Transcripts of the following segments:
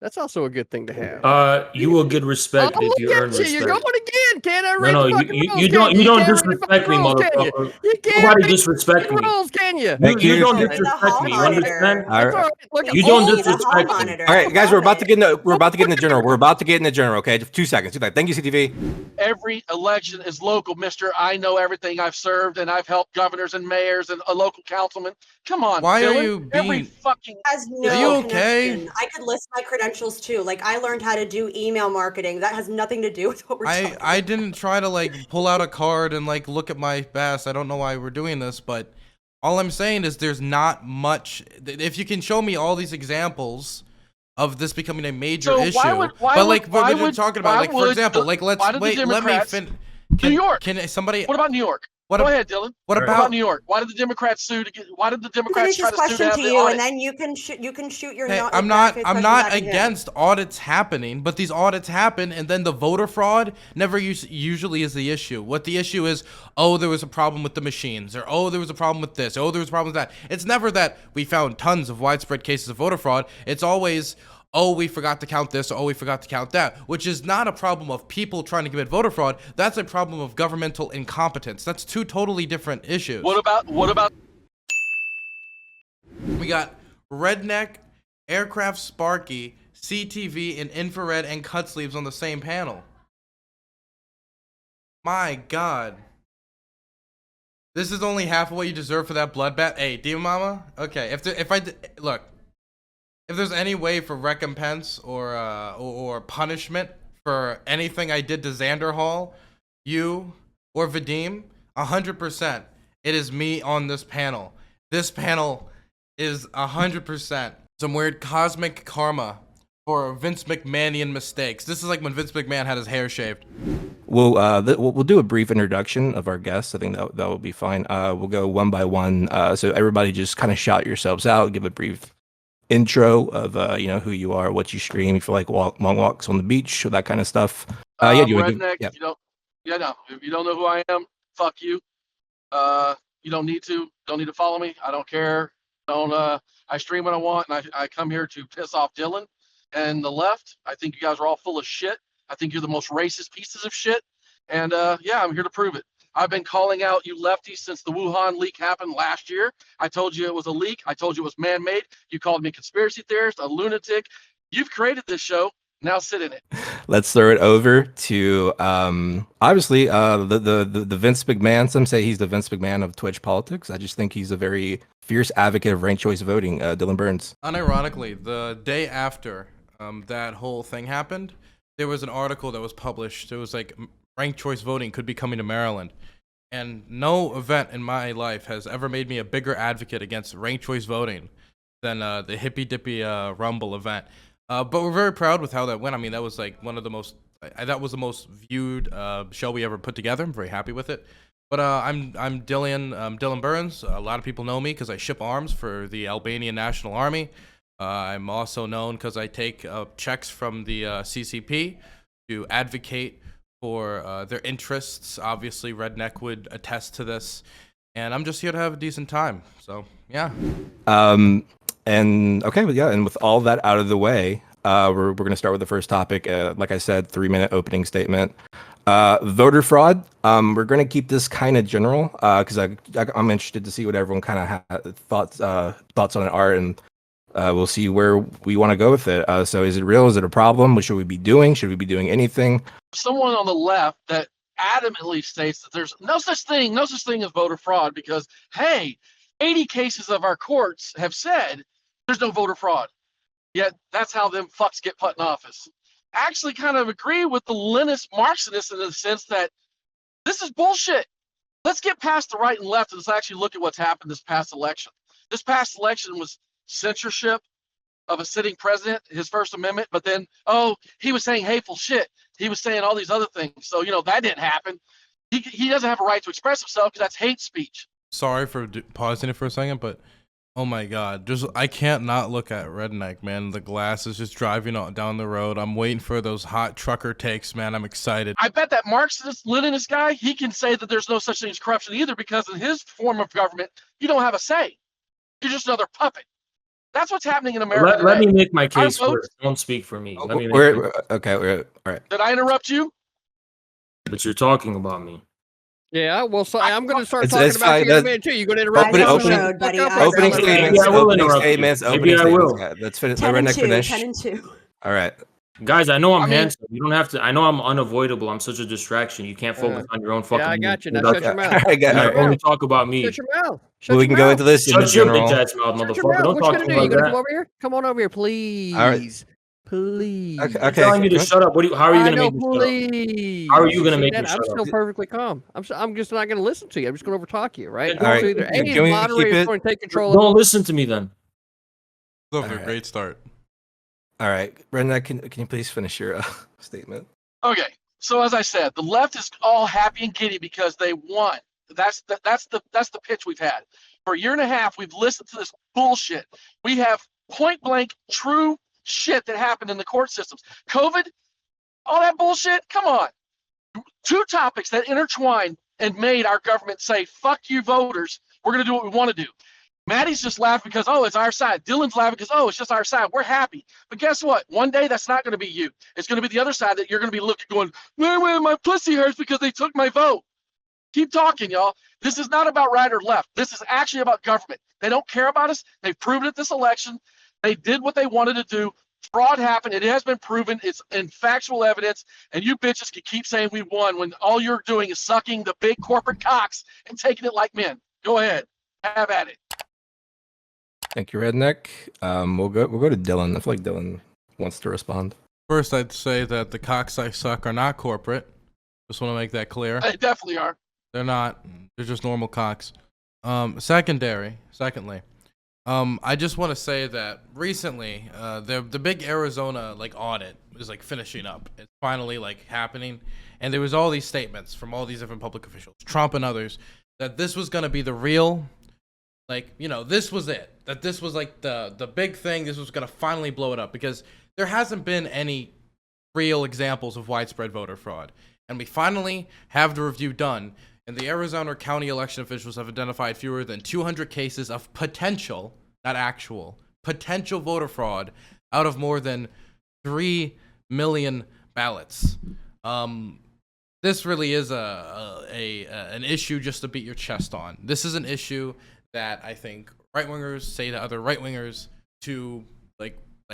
That's also a good thing to have. You will get respect Oh, if you look earn at you! You're respect. going again. Can't I read No, the fucking rules? you don't can't read the disrespect fucking me, rules, can you? motherfucker. You can't Nobody read the disrespect fucking me. rules, can you? Thank You you. don't You're the disrespect hall me. You monitor. understand? That's all right. Look, You don't Hey, the hall disrespect me. monitor. All right, guys, we're about to Love get in the general. We're about to get in the general. Okay, 2 seconds. Thank you, CTV. Every election is local, mister. I know everything. I've served and I've helped governors and mayors and a local councilman. Come on, Why Dylan. are you Every being... fucking has no Are you okay? connection. I could list my credentials too. Like, I learned how to do email marketing. That has nothing to do with what we're talking I about. didn't try to like pull out a card and like look at my best. I don't know why we're doing this, but all I'm saying is there's not much. If you can show me all these examples of this becoming a major So issue, why but we're talking about, like, for example, like, let's why did the wait. Let me Democrats- finish. New York. Can somebody? What about New York? What Go ahead, Dylan. What What about New York? Why did the Democrats sue to get? Why did the Democrats Finish try his to sue to question have to the you, audit? and then you can shoot your. Hey, not, I'm back-faced not question back at him. against audits happening, but these audits happen, and then the voter fraud never usually is the issue. What the issue is, oh, there was a problem with the machines, or oh, there was a problem with this, oh, there was a problem with that. It's never that we found tons of widespread cases of voter fraud. It's always, oh, we forgot to count this, or oh, we forgot to count that, which is not a problem of people trying to commit voter fraud. That's a problem of governmental incompetence. That's two totally different issues. What about? We got Redneq, Aircraft Sparky, CTV, and Infrared and Cutsleeves on the same panel. My God. This is only half of what you deserve for that bloodbath. Hey, Demon Mama? Okay, look, if there's any way for recompense or punishment for anything I did to Xander Hall, you, or Vadim, 100%, it is me on this panel. This panel is 100% some weird cosmic karma for Vince McMahonian mistakes. This is like when Vince McMahon had his hair shaved. We'll do a brief introduction of our guests. I think that will be fine. We'll go one by one. So everybody just kind of shout yourselves out, give a brief intro of who you are, what you stream, if you like long walks on the beach, that kind of stuff. Redneq. If you don't know who I am, fuck you. You don't need to follow me. I don't care. I stream when I want, and I come here to piss off Dylan and the left. I think you guys are all full of shit. I think you're the most racist pieces of shit. And yeah, I'm here to prove it. I've been calling out you lefties since the Wuhan leak happened last year. I told you it was a leak. I told you it was man-made. You called me a conspiracy theorist, a lunatic. You've created this show. Now sit in it. Let's throw it over to obviously the Vince McMahon. Some say he's the Vince McMahon of Twitch politics. I just think he's a very fierce advocate of ranked choice voting. Dylan Burns. Unironically, the day after that whole thing happened, there was an article that was published. It was like ranked choice voting could be coming to Maryland. And no event in my life has ever made me a bigger advocate against ranked choice voting than the Hippy Dippy Rumble event. But we're very proud with how that went. I mean, that was like one of the most, that was the most viewed show we ever put together. I'm very happy with it. But I'm Dylan Burns. A lot of people know me because I ship arms for the Albanian National Army. I'm also known because I take checks from the CCP to advocate for their interests. Obviously, Redneq would attest to this. And I'm just here to have a decent time. So, yeah. And okay, yeah, and with all that out of the way, we're going to start with the first topic. Like I said, 3-minute opening statement. Voter fraud. We're going to keep this kind of general because I'm interested to see what everyone kind of thoughts on it are, and we'll see where we want to go with it. So is it real? Is it a problem? What should we be doing? Should we be doing anything? Someone on the left that adamantly states that there's no such thing as voter fraud because, hey, 80 cases of our courts have said there's no voter fraud. Yet that's how them fucks get put in office. Actually kind of agree with the Leninist Marxists in the sense that this is bullshit. Let's get past the right and left and let's actually look at what's happened this past election. This past election was censorship of a sitting president, his First Amendment, but then, he was saying hateful shit. He was saying all these other things. So, that didn't happen. He doesn't have a right to express himself because that's hate speech. Sorry for pausing it for a second, but oh my God, I can't not look at Redneq, man. The glass is just driving down the road. I'm waiting for those hot trucker takes, man. I'm excited. I bet that Marxist, Leninist guy, he can say that there's no such thing as corruption either because in his form of government, you don't have a say. You're just another puppet. That's what's happening in America. Let me today. make my Our case votes- first. Don't speak for me. Oh, Let me make we're okay. We're all right. Did I interrupt you? but you're talking about me. Yeah, well, so I'm going to start It's- talking it's about fine. you in a That- minute too. You going to interrupt Opening- me? Eyes on the opening- road, buddy. Fuck up, Eyes on Opening the road. statements. Yeah, I will Opening interrupt you. statements. Maybe Opening I statements. will. Yeah, let's finish. 10 Let and Redneq 2. finish. 10 and 2. All right. Guys, I know I'm I mean- handsome. You don't have to. I know I'm unavoidable. I'm such a distraction. You can't focus on your own fucking. Yeah, I got you. Now needs. shut your Okay. mouth. I got- And all I right. only talk about me. Shut your mouth. Well, we can go into this in the Shut your general. bitch ass mouth, Shut your motherfucker. mouth. Don't What you talk gonna to do? me You like gonna that. come over here? Come on over here, please. Please. Okay. You're telling me to shut up. How are you I gonna know, make me shut up? please. How are you gonna See make that? me I'm shut still up? perfectly calm. I'm just not gonna listen to you. I'm just gonna overtalk you, right? All right. So either A, Can we moderator keep is it- going to take control of Don't listen to me then. Off to a Alright. great start. All right, Redneq, can you please finish your statement? Okay. So as I said, the left is all happy and giddy because they won. That's the pitch we've had. For a year and a half, we've listened to this bullshit. We have point blank true shit that happened in the court systems. COVID, all that bullshit. Come on. Two topics that intertwined and made our government say, fuck you voters. We're going to do what we want to do. Maddie's just laughing because, oh, it's our side. Dylan's laughing because, oh, it's just our side. We're happy. But guess what? One day that's not going to be you. It's going to be the other side that you're going to be looking going, man, my pussy hurts because they took my vote. Keep talking, y'all. This is not about right or left. This is actually about government. They don't care about us. They've proven it this election. They did what they wanted to do. Fraud happened. It has been proven. It's in factual evidence. And you bitches can keep saying we won when all you're doing is sucking the big corporate cocks and taking it like men. Go ahead. Have at it. Thank you, Redneq. We'll go to Dylan. I feel like Dylan wants to respond. First, I'd say that the cocks I suck are not corporate. Just want to make that clear. They definitely are. They're not. They're just normal cocks. Secondly, I just want to say that recently, the big Arizona audit is finishing up. It's finally happening, and there was all these statements from all these different public officials, Trump and others, that this was gonna be the real, this was it. That this was the big thing. This was gonna finally blow it up because there hasn't been any real examples of widespread voter fraud, and we finally have the review done. And the Arizona County election officials have identified fewer than 200 cases of potential, not actual, potential voter fraud out of more than 3 million ballots. This really is an issue just to beat your chest on. This is an issue that I think right-wingers say to other right-wingers to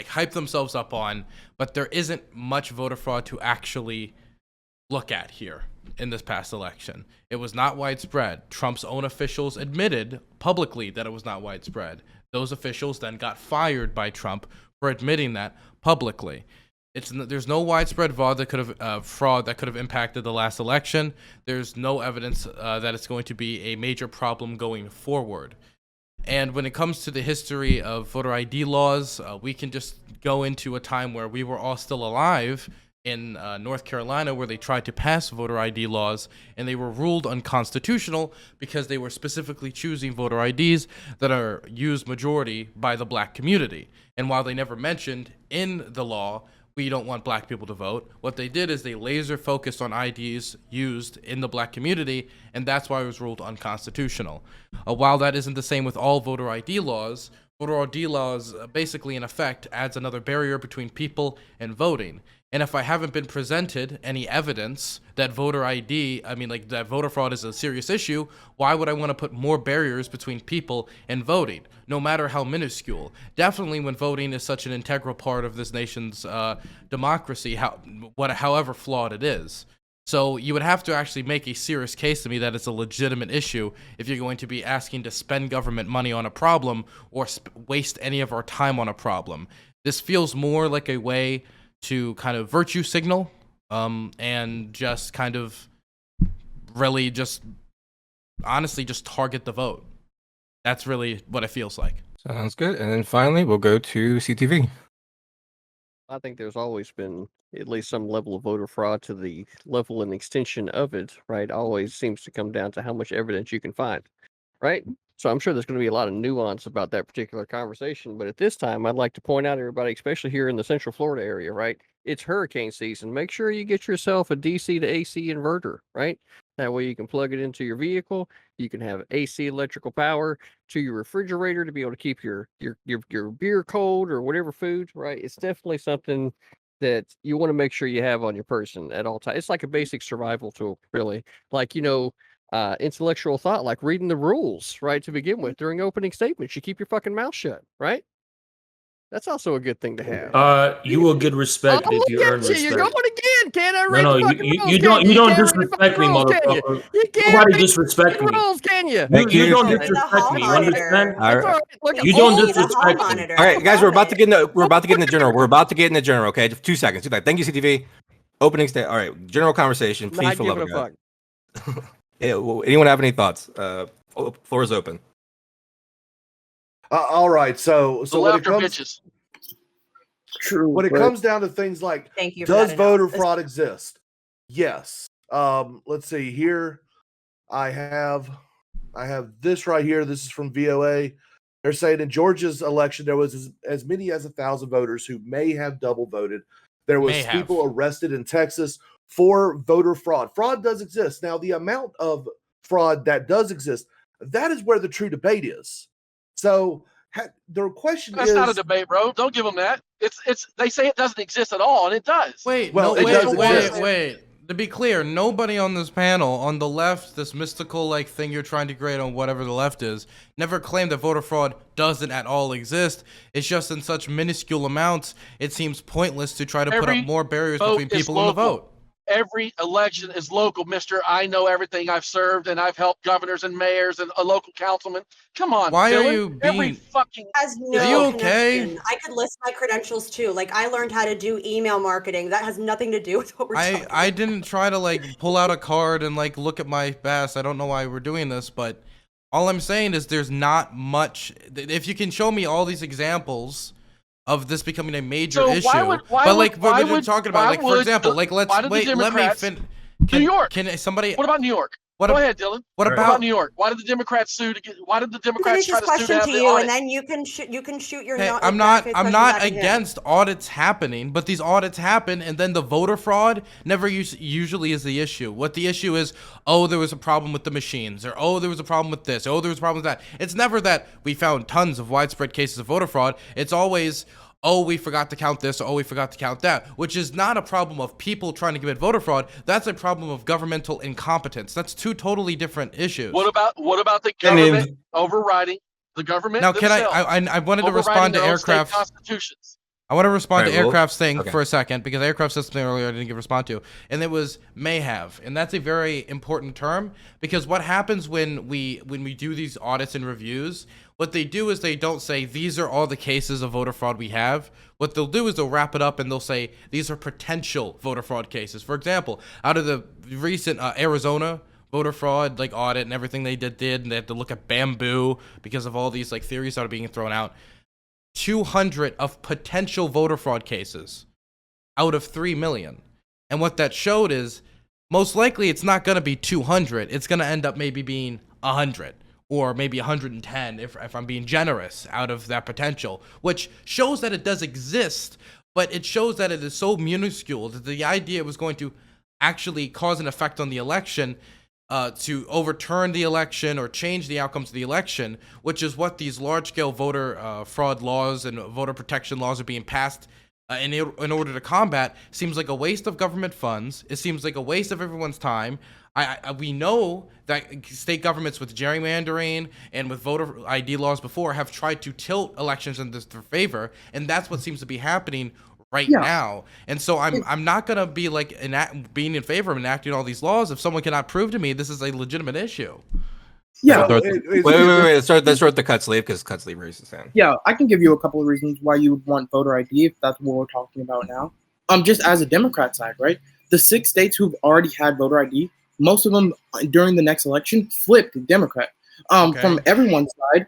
hype themselves up on, but there isn't much voter fraud to actually look at here in this past election. It was not widespread. Trump's own officials admitted publicly that it was not widespread. Those officials then got fired by Trump for admitting that publicly. There's no widespread fraud that could have impacted the last election. There's no evidence that it's going to be a major problem going forward. And when it comes to the history of voter ID laws, we can just go into a time where we were all still alive in North Carolina, where they tried to pass voter ID laws, and they were ruled unconstitutional because they were specifically choosing voter IDs that are used majority by the black community. And while they never mentioned in the law, we don't want black people to vote, what they did is they laser focused on IDs used in the black community, and that's why it was ruled unconstitutional. While that isn't the same with all voter ID laws basically in effect adds another barrier between people and voting. And if I haven't been presented any evidence that that voter fraud is a serious issue, why would I want to put more barriers between people and voting, no matter how minuscule? Definitely when voting is such an integral part of this nation's democracy, however flawed it is. So you would have to actually make a serious case to me that it's a legitimate issue if you're going to be asking to spend government money on a problem or waste any of our time on a problem. This feels more like a way to kind of virtue signal and just kind of really just honestly just target the vote. That's really what it feels like. Sounds good. And then finally, we'll go to CTV. I think there's always been at least some level of voter fraud to the level and extension of it, right? Always seems to come down to how much evidence you can find, right? So I'm sure there's going to be a lot of nuance about that particular conversation. But at this time, I'd like to point out, everybody, especially here in the Central Florida area, right? It's hurricane season. Make sure you get yourself a DC to AC inverter, right? That way you can plug it into your vehicle. You can have AC electrical power to your refrigerator to be able to keep your beer cold or whatever food, right? It's definitely something that you want to make sure you have on your person at all times. It's like a basic survival tool, really. Like, intellectual thought, like reading the rules, right, to begin with during opening statements. You keep your fucking mouth shut, right? That's also a good thing to have. You will get respect if you earn respect. You're going again. Can't I read No, the fucking rules? you don't Can't disrespect me, rules, can you? motherfucker. You can't Nobody read disrespect the me. rules, can you? You don't Look at the disrespect hall me. You monitor. understand? That's all right. Look, You You don't see the hall disrespect me. monitor. All right, guys, Love we're about to it. get in the general. We're about to get in the general. Okay, just 2 seconds. Thank you, CTV. Opening state. All right, general conversation. Please, not for love of giving a God. fuck. Yeah, well, anyone have any thoughts? Floor is open. All right, so The when left it are comes bitches. True. when it but comes down to things like, Thank you for does that voter analysis. fraud exist? Yes. Let's see here. I have this right here. This is from VOA. They're saying in Georgia's election there was as many as 1,000 voters who may have double voted. There was May have. people arrested in Texas for voter fraud. Fraud does exist. Now, the amount of fraud that does exist, that is where the true debate is. So the question That's is, not a debate, bro. Don't give them that. It's. They say it doesn't exist at all, and it does. Wait, Well, no, it does wait. exist. To be clear, nobody on this panel, on the left, this mystical like thing you're trying to create on whatever the left is, never claimed that voter fraud doesn't at all exist. It's just in such minuscule amounts, it seems pointless to try to put Every up more barriers vote between is people and the local. vote. Every election is local, mister. I know everything. I've served and I've helped governors and mayors and a local councilman. Come on, Why are Dylan. you Every being- fucking Has Are no you okay? connection. I could list my credentials too. Like I learned how to do email marketing. That has nothing to do with what we're talking I about. didn't try to like pull out a card and like look at my pass. I don't know why we're doing this, but all I'm saying is there's not much. If you can show me all these examples of this becoming a major So issue, why would we're talking about, like, for example, like why let's did wait. the Let me Democrats- fin. New York. Can somebody? What about New York? What Go ab- ahead, Dylan. What What about about? New York? Why did the Democrats sue to get? Why did the Democrats Finish try his to sue to question have to the you, audit? and then you can shoot your. Hey, no- I'm back not. his I'm question not back at him. against audits happening, but these audits happen, and then the voter fraud never usually is the issue. What the issue is, oh, there was a problem with the machines, or oh, there was a problem with this, oh, there was a problem with that. It's never that we found tons of widespread cases of voter fraud. It's always, oh, we forgot to count this, or oh, we forgot to count that, which is not a problem of people trying to commit voter fraud. That's a problem of governmental incompetence. That's two totally different issues. What about the And in- government overriding the government? Now, can themselves, I wanted to overriding respond to their own state aircraft. constitutions. I want to respond Alright, to well, aircraft's thing okay. for a second, because aircraft said something earlier I didn't give a response to, and it was may have, and that's a very important term, because what happens when we do these audits and reviews, what they do is they don't say these are all the cases of voter fraud we have. What they'll do is they'll wrap it up and they'll say these are potential voter fraud cases. For example, out of the recent Arizona voter fraud like audit and everything they did, and they had to look at bamboo because of all these like theories that are being thrown out. 200 of potential voter fraud cases out of 3 million. And what that showed is most likely it's not going to be 200. It's going to end up maybe being 100 or maybe 110 if I'm being generous out of that potential, which shows that it does exist, but it shows that it is so minuscule that the idea it was going to actually cause an effect on the election, to overturn the election or change the outcomes of the election, which is what these large-scale voter fraud laws and voter protection laws are being passed in order to combat, seems like a waste of government funds. It seems like a waste of everyone's time. We know that state governments with gerrymandering and with voter ID laws before have tried to tilt elections in their favor, and that's what seems to be happening right now. And so I'm not gonna be like being in favor of enacting all these laws if someone cannot prove to me this is a legitimate issue. Yeah, So Wait. Let's start the Cutsleeve, because Cutsleeve raised his hand. yeah, I can give you a couple of reasons why you would want voter ID if that's what we're talking about now. Just as a Democrat side, right? The 6 states who've already had voter ID, most of them during the next election flipped Democrat. From everyone's side,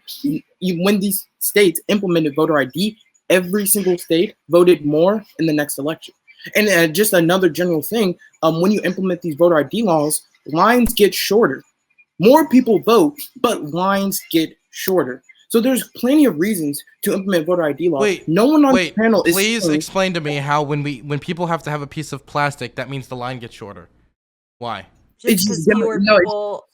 when these states implemented voter ID, every single state voted more in the next election. And just another general thing, when you implement these voter ID laws, lines get shorter. More people vote, but lines get shorter. So there's plenty of reasons to implement voter ID laws. Wait, no one on wait, the panel is please saying, explain to me how when people have to have a piece of plastic, that means the line gets shorter. Why? It's Just just because fewer no, people.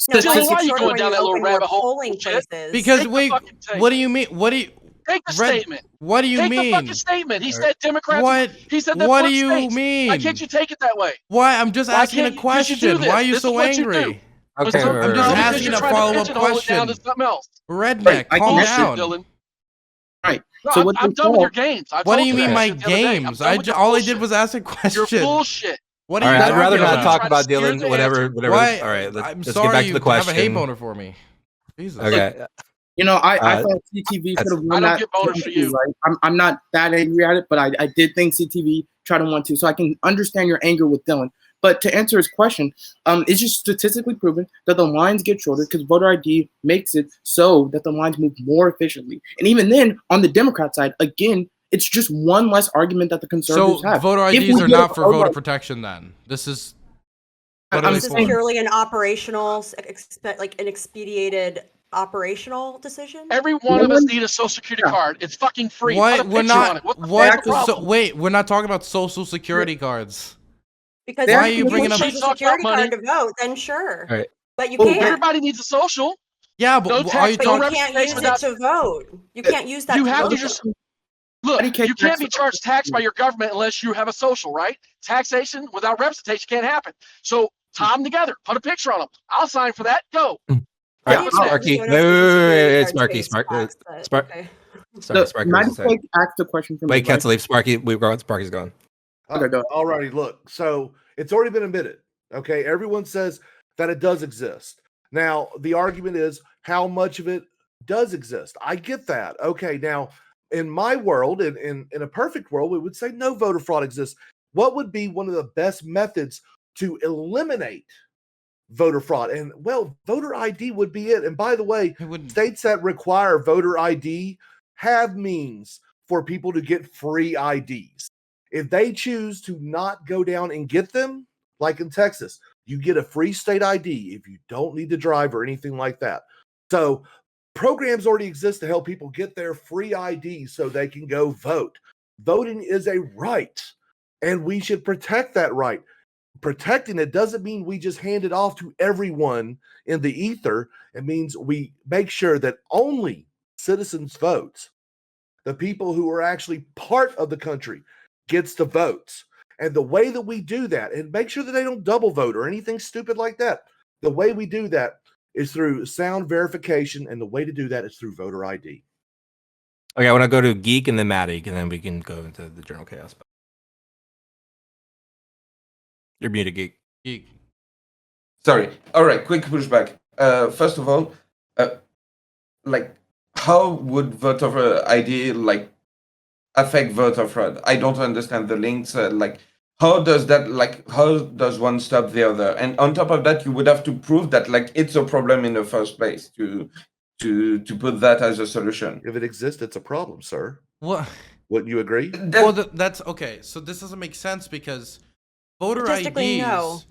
No, Dylan, why why is are it you shorter going when down you that little open more rabbit hole? polling Bullshit. places? Because Take the wait, fucking tape. what do you mean? What do you Take the Red- statement. What do you Take mean? the fucking statement. He said Democrats. What? He said that What flip do you states. mean? Why can't you take it that way? Why? I'm just Why asking a can't you- 'cause you do question. this. Why are you This is so what you do. angry? Okay, I'm just right. asking a follow-up question. Down to something else. Redneck, I calm can Bullshit, down. Dylan. right. No, So I'm, what I'm they done with call- your games. I What do told you mean that my shit the other day. I'm games? done with your All I did bullshit. was ask a Your question. bullshit. What All are right, you I'd talking rather about? not talk Trying to about steer Dylan. the Whatever. answer. Whatever. All right, I'm let's sorry get back to the you have a hate question. boner for me. Jesus. Okay. You know, I Uh, thought CTV that's- could have I won don't that. get bonus for you. Right? I'm not that angry at it, but I did think CTV tried to win too. So I can understand your anger with Dylan. But to answer his question, it's just statistically proven that the lines get shorter because voter ID makes it so that the lines move more efficiently. And even then, on the Democrat side, again, it's just one less argument that the conservatives So have. voter If IDs we are get not for voter voter ID protection then. This is I'm what are they This is for? purely an operational, like an expedited operational decision. Every one of us need a social security Yeah. card. It's fucking free. What? Put a We're picture not. on it. What the What? fuck's the problem? So wait, we're not talking about social security cards. Because Why if are you you bringing need a up- social Talk about security money. card to vote, then sure. All right. But you Oh, can't. Everybody needs a social. Yeah, but No are tax, you But no you talking? can't representation use it without. to vote. You can't use that. You to have to vote. just look. How do you You can't be tax- charged tax by your government unless you have a social, right? Taxation without representation can't happen. So tie them together. Put a picture on them. I'll sign for that. Go. All Yeah, right, I'm Sparky. doing a Wait, social security it's card Sparky. space Sparky. tax, but Spark. okay. Sorry, Sparky. Maddie was saying. asked the question from Wait, me, right? Cutsleeves. Sparky. We've got Sparky's gone. Okay, go. Alrighty, look. So it's already been admitted. Okay, everyone says that it does exist. Now the argument is how much of it does exist. I get that. Okay, now in my world, in a perfect world, we would say no voter fraud exists. What would be one of the best methods to eliminate voter fraud? And well, voter ID would be it. And by the way, It wouldn't. states that require voter ID have means for people to get free IDs. If they choose to not go down and get them, like in Texas, you get a free state ID if you don't need to drive or anything like that. So programs already exist to help people get their free IDs so they can go vote. Voting is a right, and we should protect that right. Protecting it doesn't mean we just hand it off to everyone in the ether. It means we make sure that only citizens vote. The people who are actually part of the country gets the votes. And the way that we do that, and make sure that they don't double vote or anything stupid like that. The way we do that is through sound verification, and the way to do that is through voter ID. Okay, I want to go to Geek and then Maddie, and then we can go into the General Chaos. You're muted, Geek. Sorry. All right. Quick pushback. First of all, like, how would voter ID like affect voter fraud? I don't understand the links. Like, how does that? Like, how does one stop the other? And on top of that, you would have to prove that like it's a problem in the first place to put that as a solution. If it exists, it's a problem, sir. What? Wouldn't you agree? Well, that's okay. So this doesn't make sense because voter Statistically, IDs. no.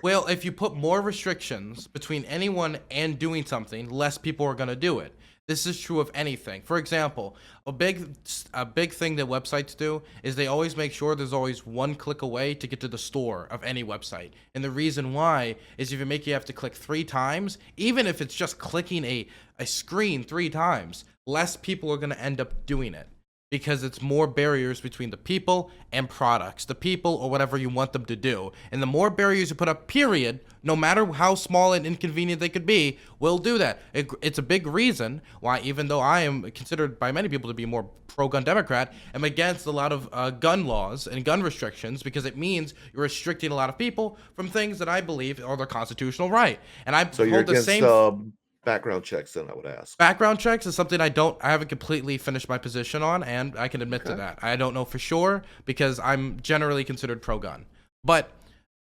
Well, if you put more restrictions between anyone and doing something, less people are going to do it. This is true of anything. For example, a big thing that websites do is they always make sure there's always one click away to get to the store of any website. And the reason why is if you have to click 3 times, even if it's just clicking a screen 3 times, less people are going to end up doing it. Because it's more barriers between the people and products, the people or whatever you want them to do. And the more barriers you put up, period, no matter how small and inconvenient they could be, will do that. It's a big reason why, even though I am considered by many people to be more pro-gun Democrat, I'm against a lot of gun laws and gun restrictions because it means you're restricting a lot of people from things that I believe are their constitutional right. And I So you're hold the against same background checks, then I would ask. background checks is something I haven't completely finished my position on, and I can admit to that. I don't know for sure because I'm generally considered pro-gun. But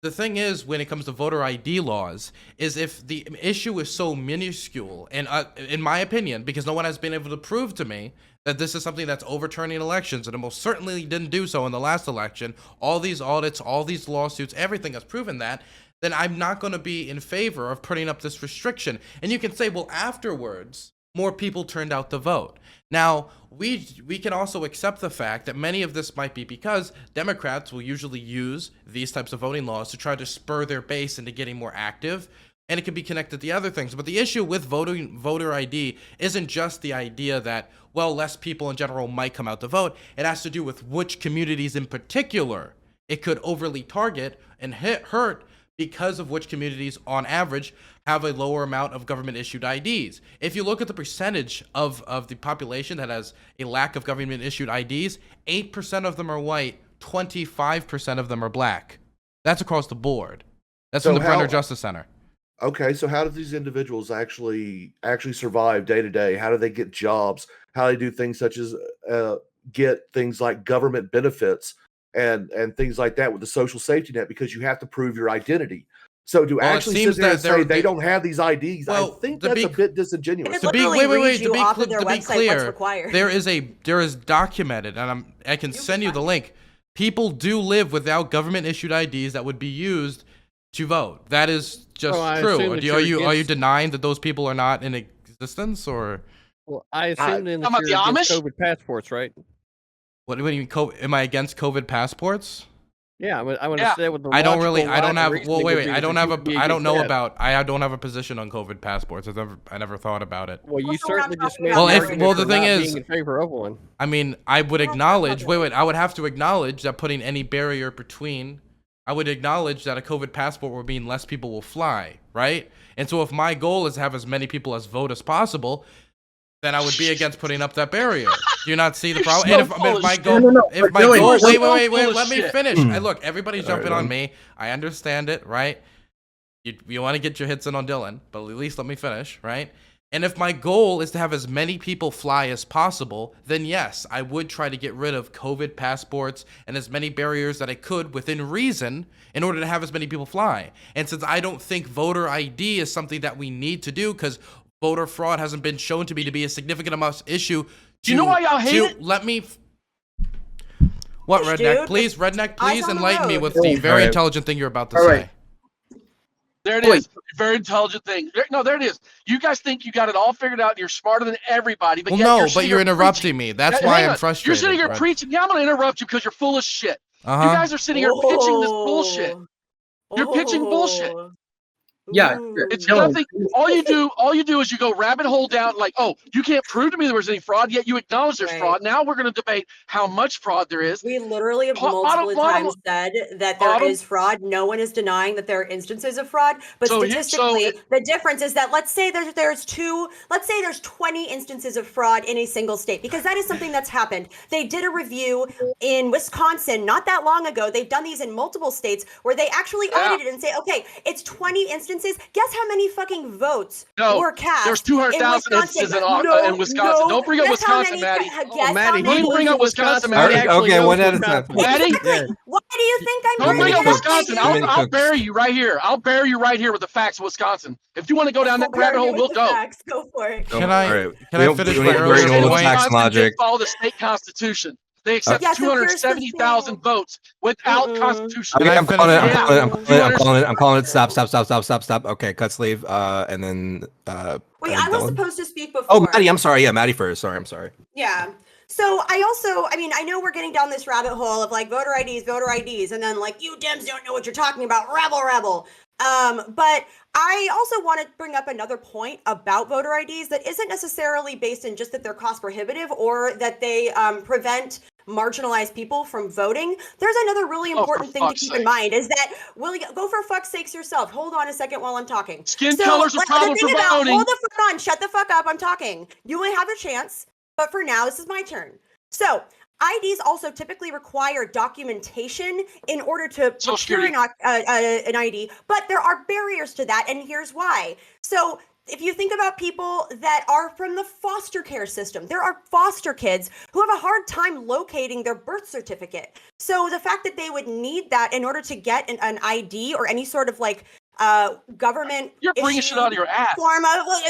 the thing is, when it comes to voter ID laws, is if the issue is so minuscule, and in my opinion, because no one has been able to prove to me that this is something that's overturning elections, and it most certainly didn't do so in the last election, all these audits, all these lawsuits, everything has proven that, then I'm not going to be in favor of putting up this restriction. And you can say, well, afterwards, more people turned out to vote. Now, we can also accept the fact that many of this might be because Democrats will usually use these types of voting laws to try to spur their base into getting more active, and it can be connected to other things. But the issue with voter ID isn't just the idea that, well, less people in general might come out to vote. It has to do with which communities in particular it could overly target and hurt, because of which communities, on average, have a lower amount of government-issued IDs. If you look at the percentage of the population that has a lack of government-issued IDs, 8% of them are white, 25% of them are black. That's across the board. That's from the Brenner Justice Center. Okay, so how do these individuals actually survive day to day? How do they get jobs? How do they do things such as get things like government benefits and things like that with the social safety net, because you have to prove your identity. So to actually sit there and say they don't have these IDs, I think that's a bit disingenuous. To be clear, there is documented, and I can send you the link. People do live without government issued IDs that would be used to vote. That is just true. Are you denying that those people are not in existence, or? Well, I assume then that you're against COVID passports, right? What do you mean? Am I against COVID passports? Yeah, I'm gonna say with the. I don't have. Well, wait. I don't have a position on COVID passports. I never thought about it. Well, you certainly just made. The thing is, in favor of one. I mean, I would acknowledge. I would have to acknowledge that putting any barrier between. I would acknowledge that a COVID passport would mean less people will fly, right? And so, if my goal is to have as many people as vote as possible, then I would be against putting up that barrier. Do you not see the problem? And if my goal, wait, let me finish. Look, everybody's jumping on me. I understand it, right? You want to get your hits in on Dylan, but at least let me finish, right? And if my goal is to have as many people fly as possible, then yes, I would try to get rid of COVID passports and as many barriers that I could within reason in order to have as many people fly. And since I don't think voter ID is something that we need to do, because voter fraud hasn't been shown to be a significant enough issue. Do you know why y'all hate it? Let me. What, Redneq? Redneq, please enlighten me with the very intelligent thing you're about to say. There it is. Very intelligent thing. There it is. You guys think you got it all figured out and you're smarter than everybody. But you're interrupting me. That's why I'm frustrated. You're sitting here preaching. Yeah, I'm going to interrupt you because you're full of shit. You guys are sitting here pitching this bullshit. You're pitching bullshit. Yeah, it's nothing. All you do is you go rabbit hole down, like, oh, you can't prove to me there was any fraud, yet you acknowledge there's fraud. Now we're going to debate how much fraud there is. We literally have multiple times said that there is fraud. No one is denying that there are instances of fraud, but statistically, the difference is that let's say there's 20 instances of fraud in a single state, because that is something that's happened. They did a review in Wisconsin not that long ago. They've done these in multiple states where they actually audited and say, okay, it's 20 instances. Guess how many fucking votes were cast? There's 200,000 instances in Wisconsin. Don't bring up Wisconsin, Maddie. Don't bring up Wisconsin, Maddie. Okay, one at a time. Maddie, why do you think I'm don't bring up Wisconsin? I'll bury you right here. I'll bury you right here with the facts of Wisconsin. If you want to go down that rabbit hole, we'll go. Go for it. Can I finish my earlier point? Follow the state constitution. They accept 270,000 votes without constitution. Okay, I'm calling it. Stop. Okay, Cutsleeve, and then. Wait, I was supposed to speak before. Oh, Maddie, I'm sorry. Yeah, Maddie first. Sorry, I'm sorry. Yeah. So I know we're getting down this rabbit hole of like voter IDs, and then like you Dems don't know what you're talking about, rebel. But I also want to bring up another point about voter IDs that isn't necessarily based in just that they're cost prohibitive or that they prevent marginalized people from voting. There's another really important thing to keep in mind is that go for fuck's sakes yourself. Hold on a second while I'm talking. Skin color's a problem for voting. Hold the fuck on. Shut the fuck up. I'm talking. You only have a chance, but for now, this is my turn. So IDs also typically require documentation in order to procure an ID, but there are barriers to that, and here's why. So if you think about people that are from the foster care system, there are foster kids who have a hard time locating their birth certificate. So the fact that they would need that in order to get an ID or any sort of like government you're bringing shit out of your ass.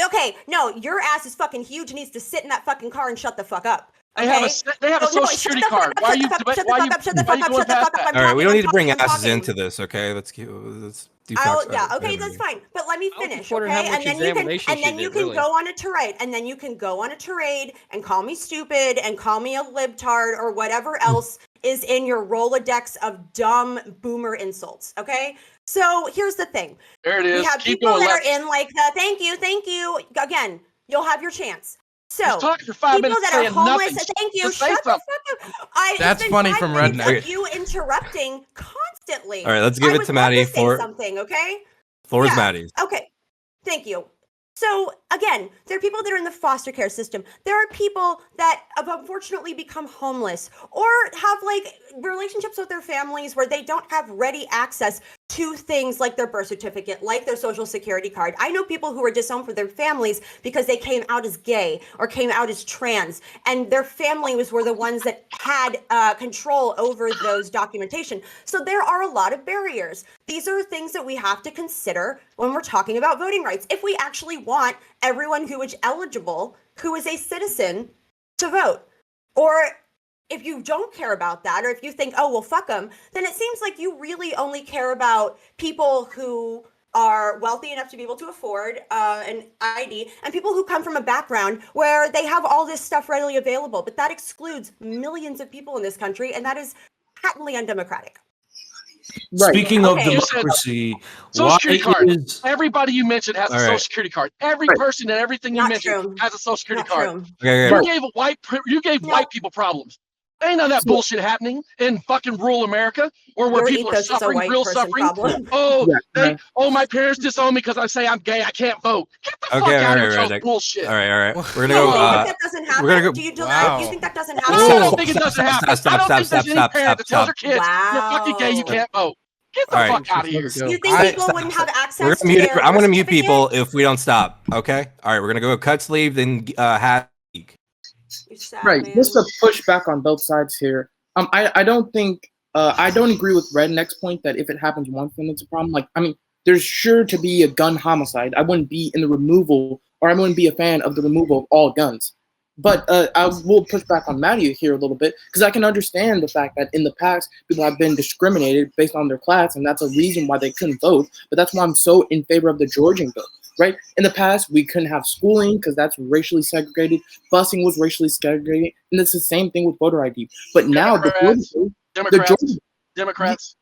Okay, no, your ass is fucking huge and needs to sit in that fucking car and shut the fuck up. They have Okay? they have a So, no, social shut security the fuck card. up, Why are shut you the fuck up, shut the why fuck you up, shut the why fuck you up, going shut the past fuck up. that? I'm All right, we talking, don't I'm need to bring talking, I'm asses talking. into this. Okay, let's do facts. Okay, that's fine. But let me I was just finish, wondering okay? how much And then you can examination she did, really. go on a tirade, and then you can go on a tirade and call me stupid and call me a libtard or whatever else is in your Rolodex of dumb boomer insults, okay? So here's the thing. There it is. We have Keep people going that left. are in like the thank you. Again, you'll have your chance. He's So talking for 5 people minutes that are saying homeless, nothing. thank you. Just say Shut the something. fuck up. That's it's been funny 5 from minutes Redneq. of you interrupting constantly. All right, let's give I it was to about Maddie say for something, okay? floor is Yeah. Maddie's. Okay. Thank you. So again, there are people that are in the foster care system. There are people that have unfortunately become homeless or have like relationships with their families where they don't have ready access to things like their birth certificate, like their social security card. I know people who are disowned from their families because they came out as gay or came out as trans, and their families were the ones that had control over those documentation. So there are a lot of barriers. These are things that we have to consider when we're talking about voting rights. If we actually want everyone who is eligible, who is a citizen, to vote, or if you don't care about that, or if you think, oh, well, fuck them, then it seems like you really only care about people who are wealthy enough to be able to afford an ID and people who come from a background where they have all this stuff readily available. But that excludes millions of people in this country, and that is patently undemocratic. Right. Speaking of Okay. You said democracy, Social why security card. is Everybody you mentioned has a All social right. security card. Every Right. person and everything you Not mentioned true. has a social security Not card. true. Okay, You Right. gave No. white people problems. Ain't none of that So- bullshit happening in fucking rural America or where Your people are ethos is a suffering, white real person suffering. problem. Oh, Yeah, my parents disown me because I say I'm gay. I can't vote. Get the fuck Okay, out all of here right, with y'all's Redneq. bullshit. All right. Well, We're gonna Do you go. think that doesn't happen? we're gonna go. Do you, Wow. do you think that doesn't No, happen? I don't Stop, think it stop, doesn't stop, happen. stop, I don't stop, think there's stop, any stop, parent that tells their stop. kids, you're fucking gay, you Wow. can't vote. Get the All right. fuck out of Just let here. her go. You think All right, people stop, wouldn't stop. have access We're to gonna mute. their I'm birth gonna mute people certificate? if we don't stop. Okay. All right. We're gonna go Cutsleeves and hat. You're sad, Right. man. Just to push back on both sides here. I don't think I don't agree with Redneq's point that if it happens once, then it's a problem. Like, I mean, there's sure to be a gun homicide. I wouldn't be in the removal, or I wouldn't be a fan of the removal of all guns. But I will push back on Maddie here a little bit, because I can understand the fact that in the past, people have been discriminated based on their class, and that's a reason why they couldn't vote. But that's why I'm so in favor of the Georgian bill, right? In the past, we couldn't have schooling because that's racially segregated. Busing was racially segregated, and it's the same thing with voter ID. But now the Georgia bill, Democrats.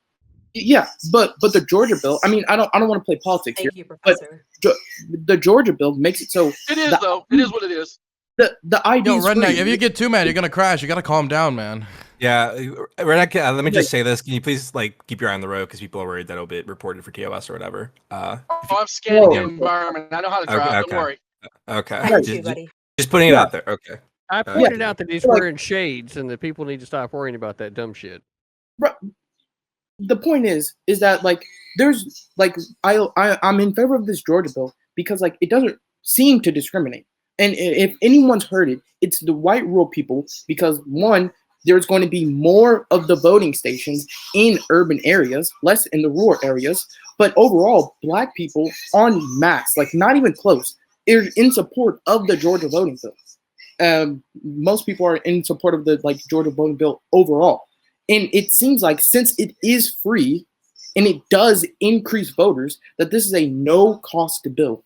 yeah, but the Georgia bill. I mean, I don't want to play politics here. Thank you, but Professor. The Georgia bill makes it so It is, though. It is what it is. the ID Yo, is Redneq, free. if you get too mad, you're gonna crash. You gotta calm down, man. Yeah, Redneq, let me just say this. Can you please keep your eye on the road because people are worried that it'll be reported for TOS or whatever. I'm scanning the Whoa. environment. I know how to drive. Okay. Don't worry. Okay. I do too, buddy. Just putting it Yeah. out there. Okay. I Yeah. pointed out that he's Like- wearing shades and that people need to stop worrying about that dumb shit. The point is that like there's like I'm in favor of this Georgia bill because like it doesn't seem to discriminate. And if anyone's heard it, it's the white rural people, because one, there's going to be more of the voting stations in urban areas, less in the rural areas. But overall, black people en masse, like not even close, are in support of the Georgia voting bill. Most people are in support of the Georgia voting bill overall. And it seems like since it is free and it does increase voters, that this is a no cost bill.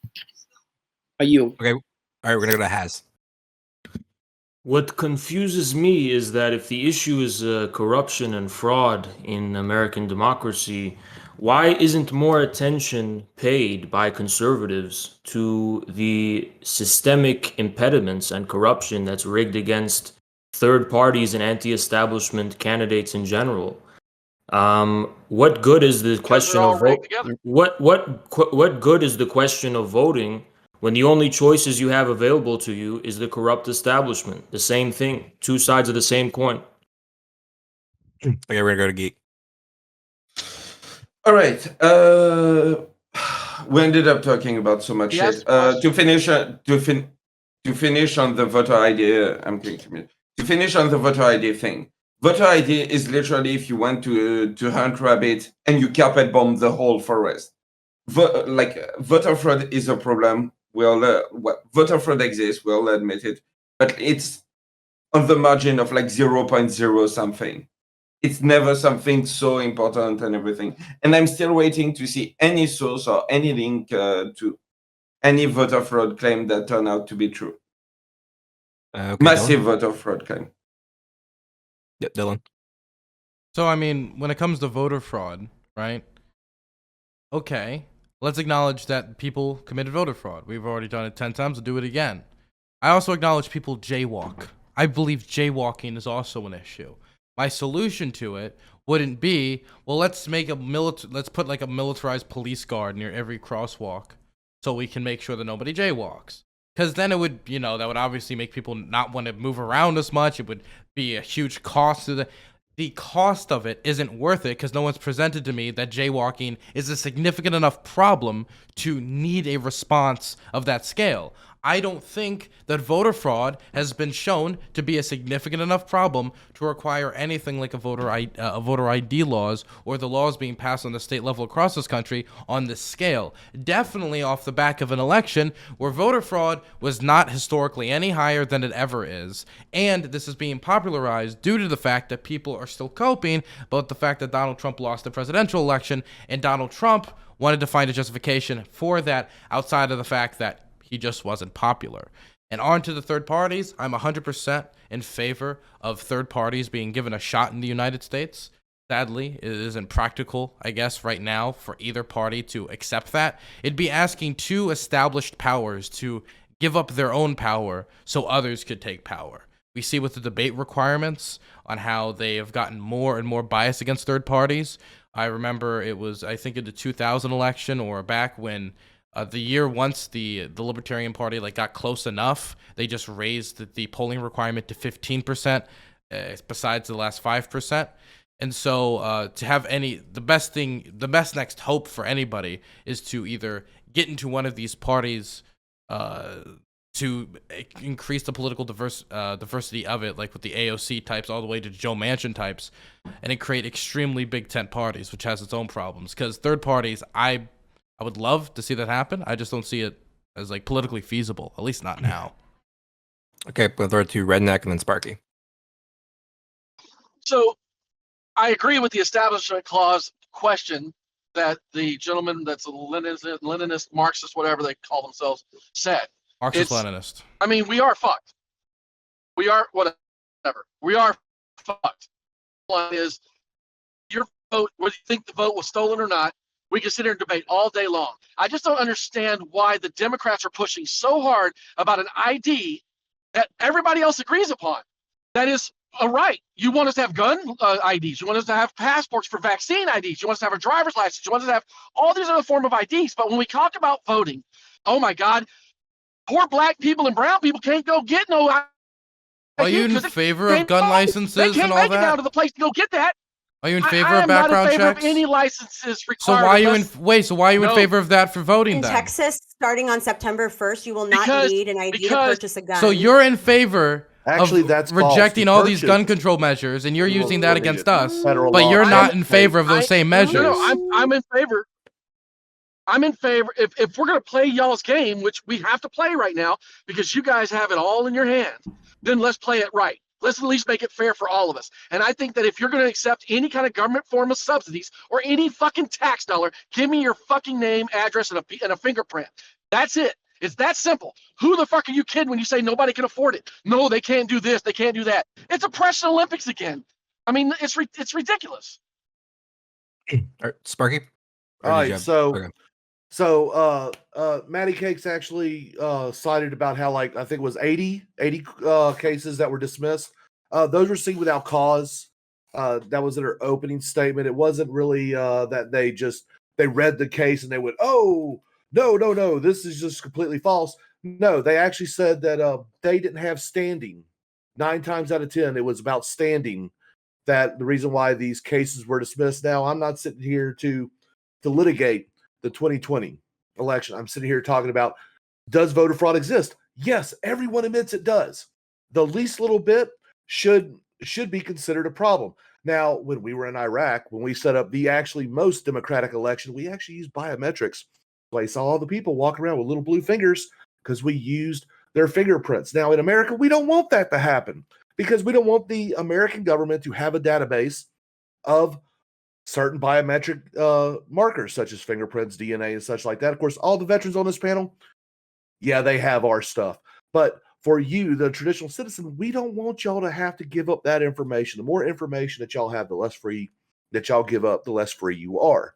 Are you? Okay. All right. We're gonna go to Has. What confuses me is that if the issue is corruption and fraud in American democracy, why isn't more attention paid by conservatives to the systemic impediments and corruption that's rigged against third parties and anti-establishment candidates in general? What good is the question all of rigged voting? together. What good is the question of voting when the only choices you have available to you is the corrupt establishment? The same thing, two sides of the same coin. Okay, we're gonna go to Geek. All right. We ended up talking about so much Yes, shit. boss. To finish on the voter ID, I'm going to mute. To finish on the voter ID thing, voter ID is literally if you went to hunt rabbit and you carpet bomb the whole forest. Voter fraud is a problem. Voter fraud exists. We all admit it, but it's on the margin of like 0.0 something. It's never something so important and everything. And I'm still waiting to see any source or any link to any voter fraud claim that turned out to be true. Okay, Massive Dylan? voter fraud claim. Yep, Dylan. So, I mean, when it comes to voter fraud, right? Okay, let's acknowledge that people committed voter fraud. We've already done it 10 times, we'll do it again. I also acknowledge people jaywalk. I believe jaywalking is also an issue. My solution to it wouldn't be, well, let's put like a militarized police guard near every crosswalk so we can make sure that nobody jaywalks. Because then it would, that would obviously make people not want to move around as much. It would be a huge cost to the cost of it isn't worth it because no one's presented to me that jaywalking is a significant enough problem to need a response of that scale. I don't think that voter fraud has been shown to be a significant enough problem to require anything like a voter ID laws or the laws being passed on the state level across this country on this scale. Definitely off the back of an election where voter fraud was not historically any higher than it ever is. And this is being popularized due to the fact that people are still coping about the fact that Donald Trump lost the presidential election, and Donald Trump wanted to find a justification for that outside of the fact that he just wasn't popular. And on to the third parties, I'm 100% in favor of third parties being given a shot in the United States. Sadly, it isn't practical, I guess, right now for either party to accept that. It'd be asking two established powers to give up their own power so others could take power. We see with the debate requirements on how they have gotten more and more biased against third parties. I remember it was, I think, in the 2000 election or back when the year once the Libertarian Party got close enough, they just raised the polling requirement to 15%, besides the last 5%. And so to have the best next hope for anybody is to either get into one of these parties to increase the political diversity of it, like with the AOC types all the way to Joe Manchin types, and then create extremely big tent parties, which has its own problems. Because third parties, I would love to see that happen. I just don't see it as politically feasible, at least not now. Okay, we'll throw it to Redneq and then Sparky. So I agree with the Establishment Clause question that the gentleman that's a Leninist, Marxist, whatever they call themselves, said. Marxist-Leninist. I mean, we are fucked. We are whatever. We are fucked. One is your vote, whether you think the vote was stolen or not, we can sit here and debate all day long. I just don't understand why the Democrats are pushing so hard about an ID that everybody else agrees upon. That is a right. You want us to have gun IDs. You want us to have passports for vaccine IDs. You want us to have a driver's license. You want us to have all these other form of IDs. But when we talk about voting, oh my God, poor black people and brown people can't go get no ID. Are you in favor of gun licenses and all that? They can't make it out of the place to go get that. Are you in favor of background checks? I'm not in favor of any licenses required. So why are you in favor of that for voting in then? Texas, starting on September 1st, you will not need an ID to purchase a gun. So you're in favor of that's rejecting all these gun control measures, and you're using that against us, but you're not in favor of those same measures. No, I'm in favor. I'm in favor. If we're going to play y'all's game, which we have to play right now because you guys have it all in your hands, then let's play it right. Let's at least make it fair for all of us. And I think that if you're going to accept any kind of government form of subsidies or any fucking tax dollar, give me your fucking name, address, and a fingerprint. That's it. It's that simple. Who the fuck are you kidding when you say nobody can afford it? No, they can't do this. They can't do that. It's oppression Olympics again. I mean, it's ridiculous. All right, Sparky? All right, so Matty Cakes actually cited about how I think it was 80 cases that were dismissed. Those were seen without cause. That was in her opening statement. It wasn't really that they read the case and they went, oh, no, this is just completely false. No, they actually said that they didn't have standing. 9 times out of 10, it was about standing that the reason why these cases were dismissed. Now, I'm not sitting here to litigate the 2020 election. I'm sitting here talking about, does voter fraud exist? Yes, everyone admits it does. The least little bit should be considered a problem. Now, when we were in Iraq, when we set up the actually most democratic election, we actually used biometrics. So I saw all the people walk around with little blue fingers because we used their fingerprints. Now, in America, we don't want that to happen. because we don't want the American government to have a database of certain biometric markers, such as fingerprints, DNA, and such like that. Of course, all the veterans on this panel, yeah, they have our stuff. But for you, the traditional citizen, we don't want y'all to have to give up that information. The more information that y'all have, the less free that y'all give up, the less free you are.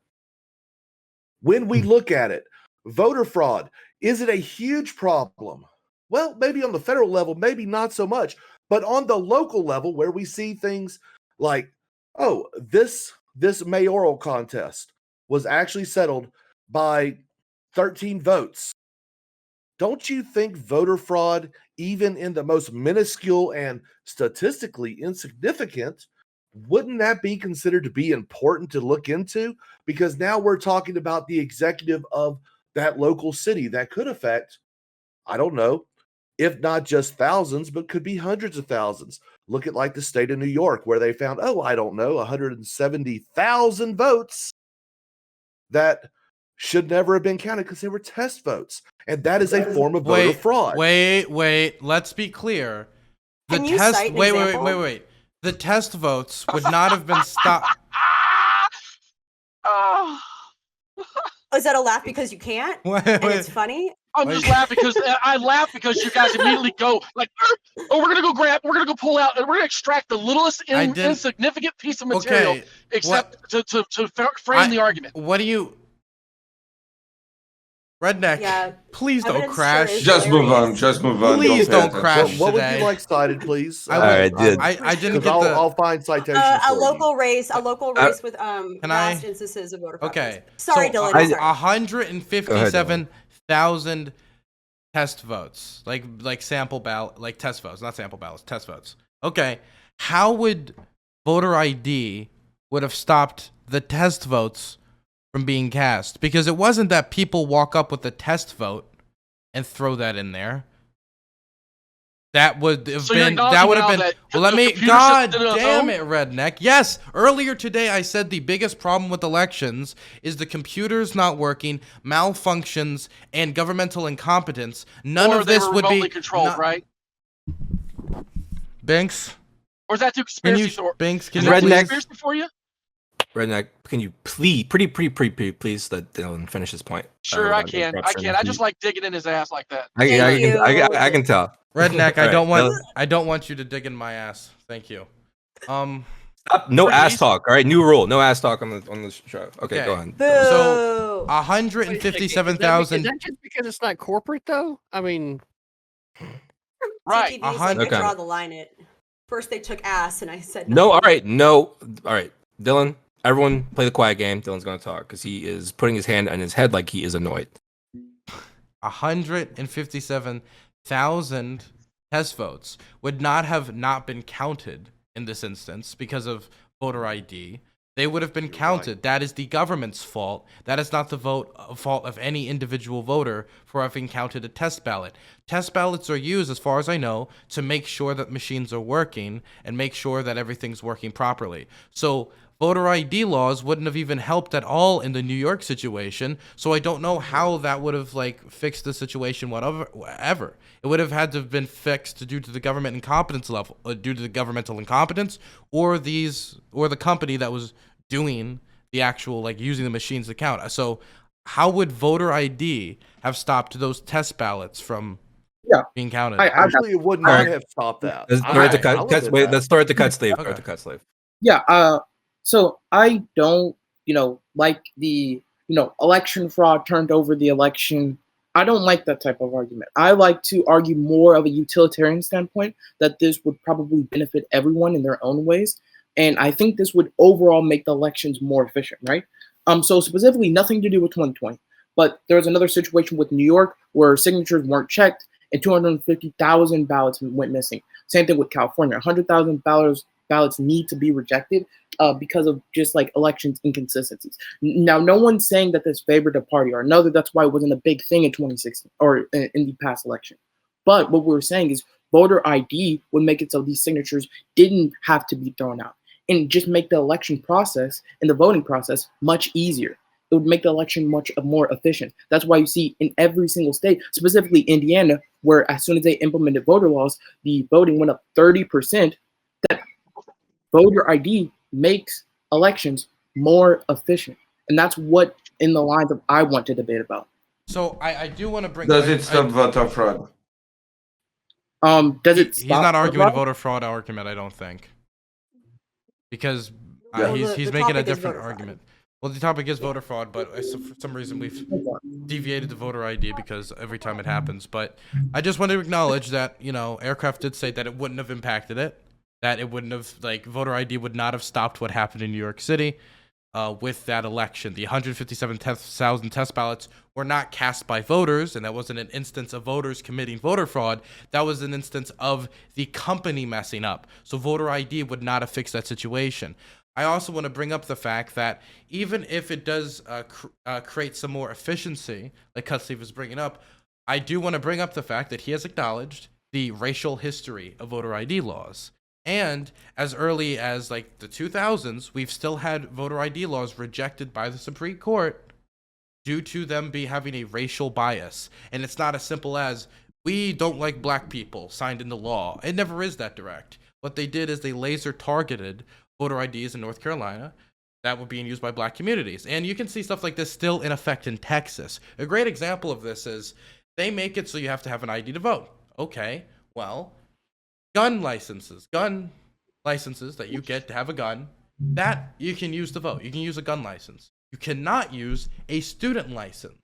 When we look at it, voter fraud, is it a huge problem? Well, maybe on the federal level, maybe not so much. But on the local level, where we see things like, oh, this mayoral contest was actually settled by 13 votes. Don't you think voter fraud, even in the most minuscule and statistically insignificant, wouldn't that be considered to be important to look into? Because now we're talking about the executive of that local city that could affect, I don't know, if not just thousands, but could be hundreds of thousands. Look at like the state of New York, where they found, oh, I don't know, 170,000 votes that should never have been counted because they were test votes. And that is a form of voter fraud. Wait. Let's be clear. The Can you test. cite an Wait. example? The test votes would not have been stopped. Is that a laugh because you can't? Wait. And it's funny? I'm just laughing because I laugh because you guys immediately go like, oh, we're gonna go pull out and we're gonna extract the littlest insignificant piece of material, Okay, except to frame the argument. What do you, Redneq? Yeah. Please don't Evidence crash. sure is Just move on. hilarious. Just move on. Please pay don't attention. crash. What would today. you like cited, please? I Because didn't get the. I'll find citations. A for you. local race with vast instances of voter fraud. Okay. Sorry, so Dylan. Sorry. 157,000 test votes, like sample ballot, like test votes, not sample ballots, test votes. Okay. How would voter ID would have stopped the test votes from being cast? Because it wasn't that people walk up with a test vote and throw that in there. That would have been. That would have been. Well, let me. God damn it, Redneq. Yes. Earlier today, I said the biggest problem with elections is the computers not working, malfunctions, and governmental incompetence. None of this would be controlled, right? Binks. Or is that too conspiracy? Binks, can is you that too Redneq. conspiracy for you? Redneq, can you please let Dylan finish his point? Sure, I can. I just like digging in his ass like that. I can tell. Redneq, I All don't want you to dig in my ass. Thank you. Stop, no ass talk. All right, new rule. No ass talk on the show. Okay, go on. So Boo. 157,000. Is that just because it's not corporate though? I mean, Right. CTV's like, Okay. I draw the line at first they took ass and I said No, all right, no, all right, Dylan. Everyone, play the quiet game. Dylan's going to talk because he is putting his hand on his head like he is annoyed. 157,000 test votes would not been counted in this instance because of voter ID. They would have been counted. That is the government's fault. That is not the fault of any individual voter for having counted a test ballot. Test ballots are used, as far as I know, to make sure that machines are working and make sure that everything's working properly. So voter ID laws wouldn't have even helped at all in the New York situation. So I don't know how that would have fixed the situation whatever. It would have had to have been fixed due to the government incompetence level, due to the governmental incompetence, or the company that was doing the actual using the machines to count. So how would voter ID have stopped those test ballots from being counted? Actually, it would not have stopped that. Let's start the Cutsleeve. Okay. Start the Cutsleeve. Yeah. So I don't, like the, election fraud turned over the election. I don't like that type of argument. I like to argue more of a utilitarian standpoint that this would probably benefit everyone in their own ways. And I think this would overall make the elections more efficient, right? So specifically nothing to do with 2020, but there's another situation with New York where signatures weren't checked and 250,000 ballots went missing. Same thing with California. 100,000 ballots need to be rejected because of just elections inconsistencies. Now, no one's saying that this favored a party or another. That's why it wasn't a big thing in 2016 or in the past election. But what we're saying is voter ID would make it so these signatures didn't have to be thrown out and just make the election process and the voting process much easier. It would make the election much more efficient. That's why you see in every single state, specifically Indiana, where as soon as they implemented voter laws, the voting went up 30%. That voter ID makes elections more efficient. And that's what in the lines of I want to debate about. So I do want to bring. Does it stop voter fraud? Does it He's stop not arguing a fraud? voter fraud argument, I don't think, because Yeah. he's the making a topic is different voter fraud. argument. Well, the topic is voter fraud, but for some reason we've deviated the voter ID because every time it happens. But I just want to acknowledge that, you know, Aircraft did say that it wouldn't have impacted it, that it wouldn't have, like, voter ID would not have stopped what happened in New York City with that election. The 157,000 test ballots were not cast by voters, and that wasn't an instance of voters committing voter fraud. That was an instance of the company messing up. So voter ID would not have fixed that situation. I also want to bring up the fact that even if it does create some more efficiency, like Cutsleeves is bringing up, I do want to bring up the fact that he has acknowledged the racial history of voter ID laws. And as early as like the 2000s, we've still had voter ID laws rejected by the Supreme Court due to them having a racial bias. And it's not as simple as, we don't like black people signed into law. It never is that direct. What they did is they laser targeted voter IDs in North Carolina that were being used by black communities. And you can see stuff like this still in effect in Texas. A great example of this is they make it so you have to have an ID to vote. Okay, well, gun licenses that you get to have a gun, that you can use to vote. You can use a gun license. You cannot use a student license.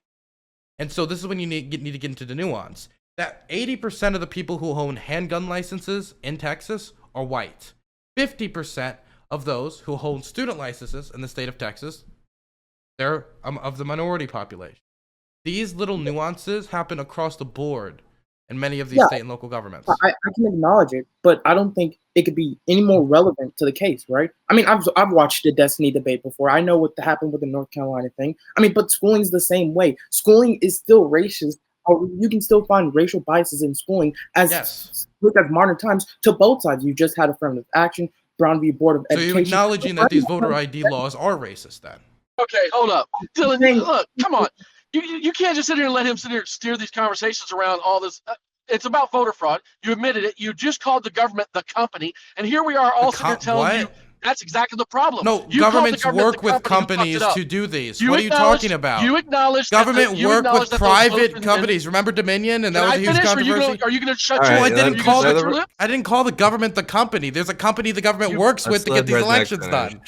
And so this is when you need to get into the nuance. That 80% of the people who own handgun licenses in Texas are white. 50% of those who hold student licenses in the state of Texas, they're of the minority population. These little nuances happen across the board in many of these state and local governments. I can acknowledge it, but I don't think it could be any more relevant to the case, right? I mean, I've watched the Destiny debate before. I know what happened with the North Carolina thing. I mean, but schooling is the same way. Schooling is still racist. Or you can still find racial biases in schooling as look at modern times to both sides. You just had affirmative action, Brown v. Board of Education. So you're acknowledging that these voter ID laws are racist then? Okay, hold up. Dylan, look, come on. You can't just sit here and let him sit here and steer these conversations around all this. It's about voter fraud. You admitted it. You just called the government the company. And here we are all sitting here telling you that's exactly the problem. No, governments work with companies to do these. What are you talking about? You acknowledge government work with private companies. Remember Dominion? And that was a huge controversy. Are you going to shut your I didn't call the government the company. There's a company the government works with to get these elections done.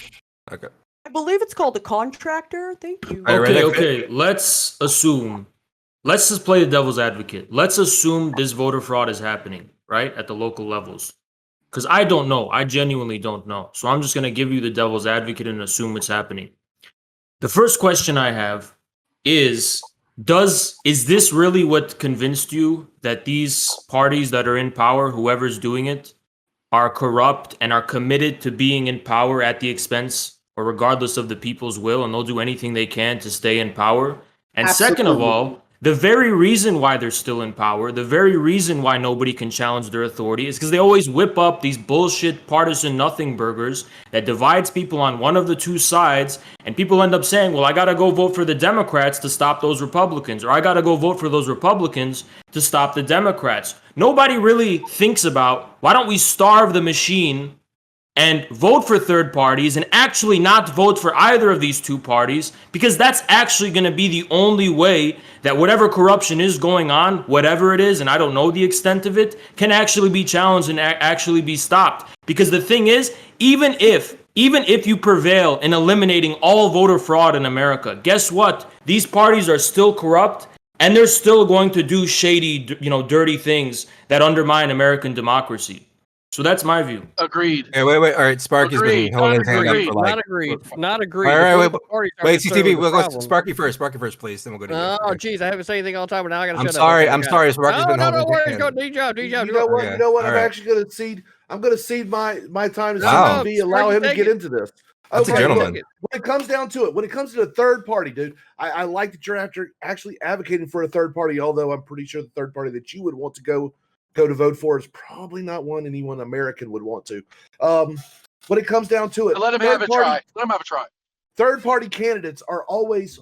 Okay. I believe it's called a contractor. Thank you. Okay. Let's just play the devil's advocate. Let's assume this voter fraud is happening, right, at the local levels. Because I don't know. I genuinely don't know. So I'm just going to give you the devil's advocate and assume it's happening. The first question I have is this really what convinced you that these parties that are in power, whoever's doing it, are corrupt and are committed to being in power at the expense or regardless of the people's will, and they'll do anything they can to stay in power? And second of all, the very reason why they're still in power, the very reason why nobody can challenge their authority is because they always whip up these bullshit partisan nothing burgers that divides people on one of the two sides, and people end up saying, well, I gotta go vote for the Democrats to stop those Republicans, or I gotta go vote for those Republicans to stop the Democrats. Nobody really thinks about, why don't we starve the machine and vote for third parties and actually not vote for either of these two parties, because that's actually going to be the only way that whatever corruption is going on, whatever it is, and I don't know the extent of it, can actually be challenged and actually be stopped. Because the thing is, even if you prevail in eliminating all voter fraud in America, guess what? These parties are still corrupt, and they're still going to do shady, dirty things that undermine American democracy. So that's my view. Agreed. Hey, wait. All right, Sparky's been holding his hand up for like. Not agreed. All right, wait. CTV, we'll go Sparky first. Sparky first, please. Then we'll go to you. Oh, geez, I haven't said anything all the time, but now I got to shut up. I'm sorry. Sparky's been holding his hand. Go, DJ. You know what? You know what? I'm actually going to cede. I'm going to cede my time to CTV. Allow him to get into this. That's a gentleman. When it comes down to it, when it comes to the third party, dude, I like that you're actually advocating for a third party. Although I'm pretty sure the third party that you would want to go to vote for is probably not one anyone American would want to. When it comes down to it, let him have a try. Let him have a try. Third party candidates are always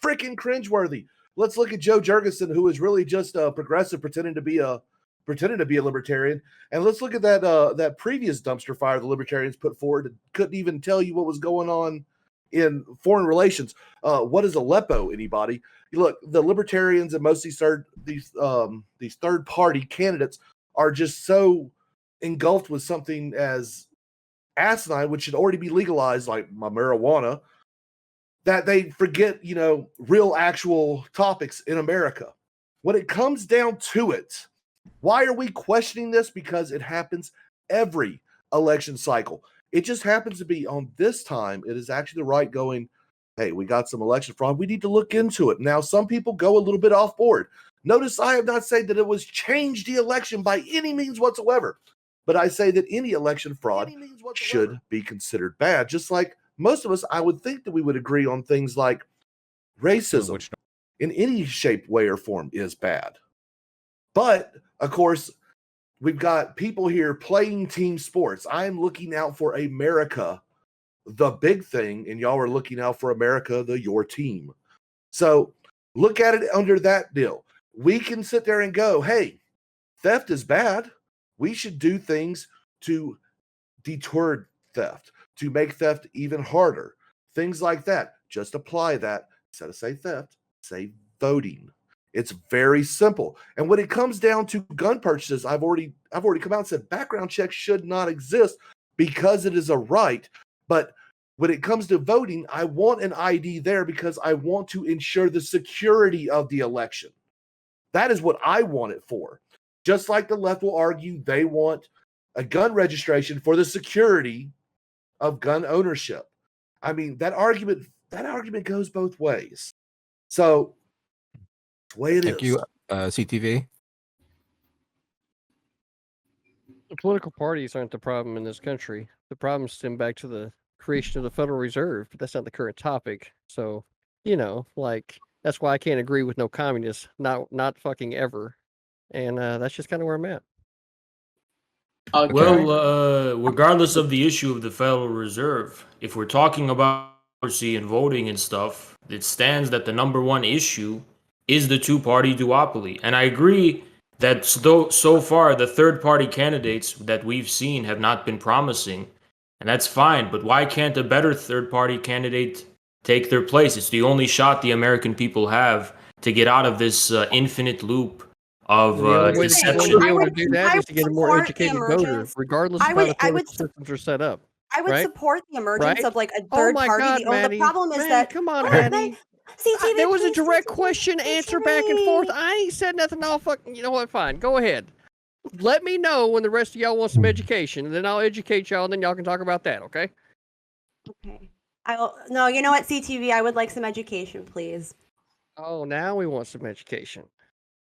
freaking cringeworthy. let's look at Joe Jurgensen, who is really just a progressive pretending to be a libertarian, and let's look at that previous dumpster fire the libertarians put forward. Couldn't even tell you what was going on in foreign relations. What is Aleppo? Anybody? Look, the libertarians and most of these third party candidates are just so engulfed with something as asinine, which should already be legalized, like marijuana, that they forget, real actual topics in America. When it comes down to it, why are we questioning this? Because it happens every election cycle. It just happens to be on this time. It is actually the right going, hey, we got some election fraud. We need to look into it. Now, some people go a little bit off board. Notice I have not said that it was changed the election by any means whatsoever. But I say that any election fraud should be considered bad. Just like most of us, I would think that we would agree on things like racism in any shape, way, or form is bad. But, of course, we've got people here playing team sports. I'm looking out for America, the big thing, and y'all are looking out for America, your team. So look at it under that deal. We can sit there and go, hey, theft is bad. We should do things to deter theft, to make theft even harder. Things like that. Just apply that. Instead of say theft, say voting. It's very simple. And when it comes down to gun purchases, I've already come out and said background checks should not exist because it is a right. But when it comes to voting, I want an ID there because I want to ensure the security of the election. That is what I want it for. Just like the left will argue they want a gun registration for the security of gun ownership. I mean, that argument goes both ways. So that's the way it is. Thank you, CTV. The political parties aren't the problem in this country. The problem stem back to the creation of the Federal Reserve, but that's not the current topic. So, that's why I can't agree with no communists, not fucking ever. And that's just kind of where I'm at. Okay. Well, regardless of the issue of the Federal Reserve, if we're talking about democracy and voting and stuff, it stands that the number one issue is the two-party duopoly. And I agree that so far the third-party candidates that we've seen have not been promising, and that's fine. But why can't a better third-party candidate take their place? It's the only shot the American people have to get out of this infinite loop of deception. To be able to do that is to get a more educated voter, regardless of how the political systems are set up. I would support the emergence of like a Oh third my party. God, Maddie. The problem is Maddie, that come on, Maddie. CTV, There was a please, direct CTV, question please answer hear back and forth. me. I ain't said nothing. I'll fucking, you know what? Fine, go ahead. Let me know when the rest of y'all want some education, and then I'll educate y'all, and then y'all can talk about that. Okay? Okay. I will. No, you know what, CTV? I would like some education, please. Oh, now we want some education.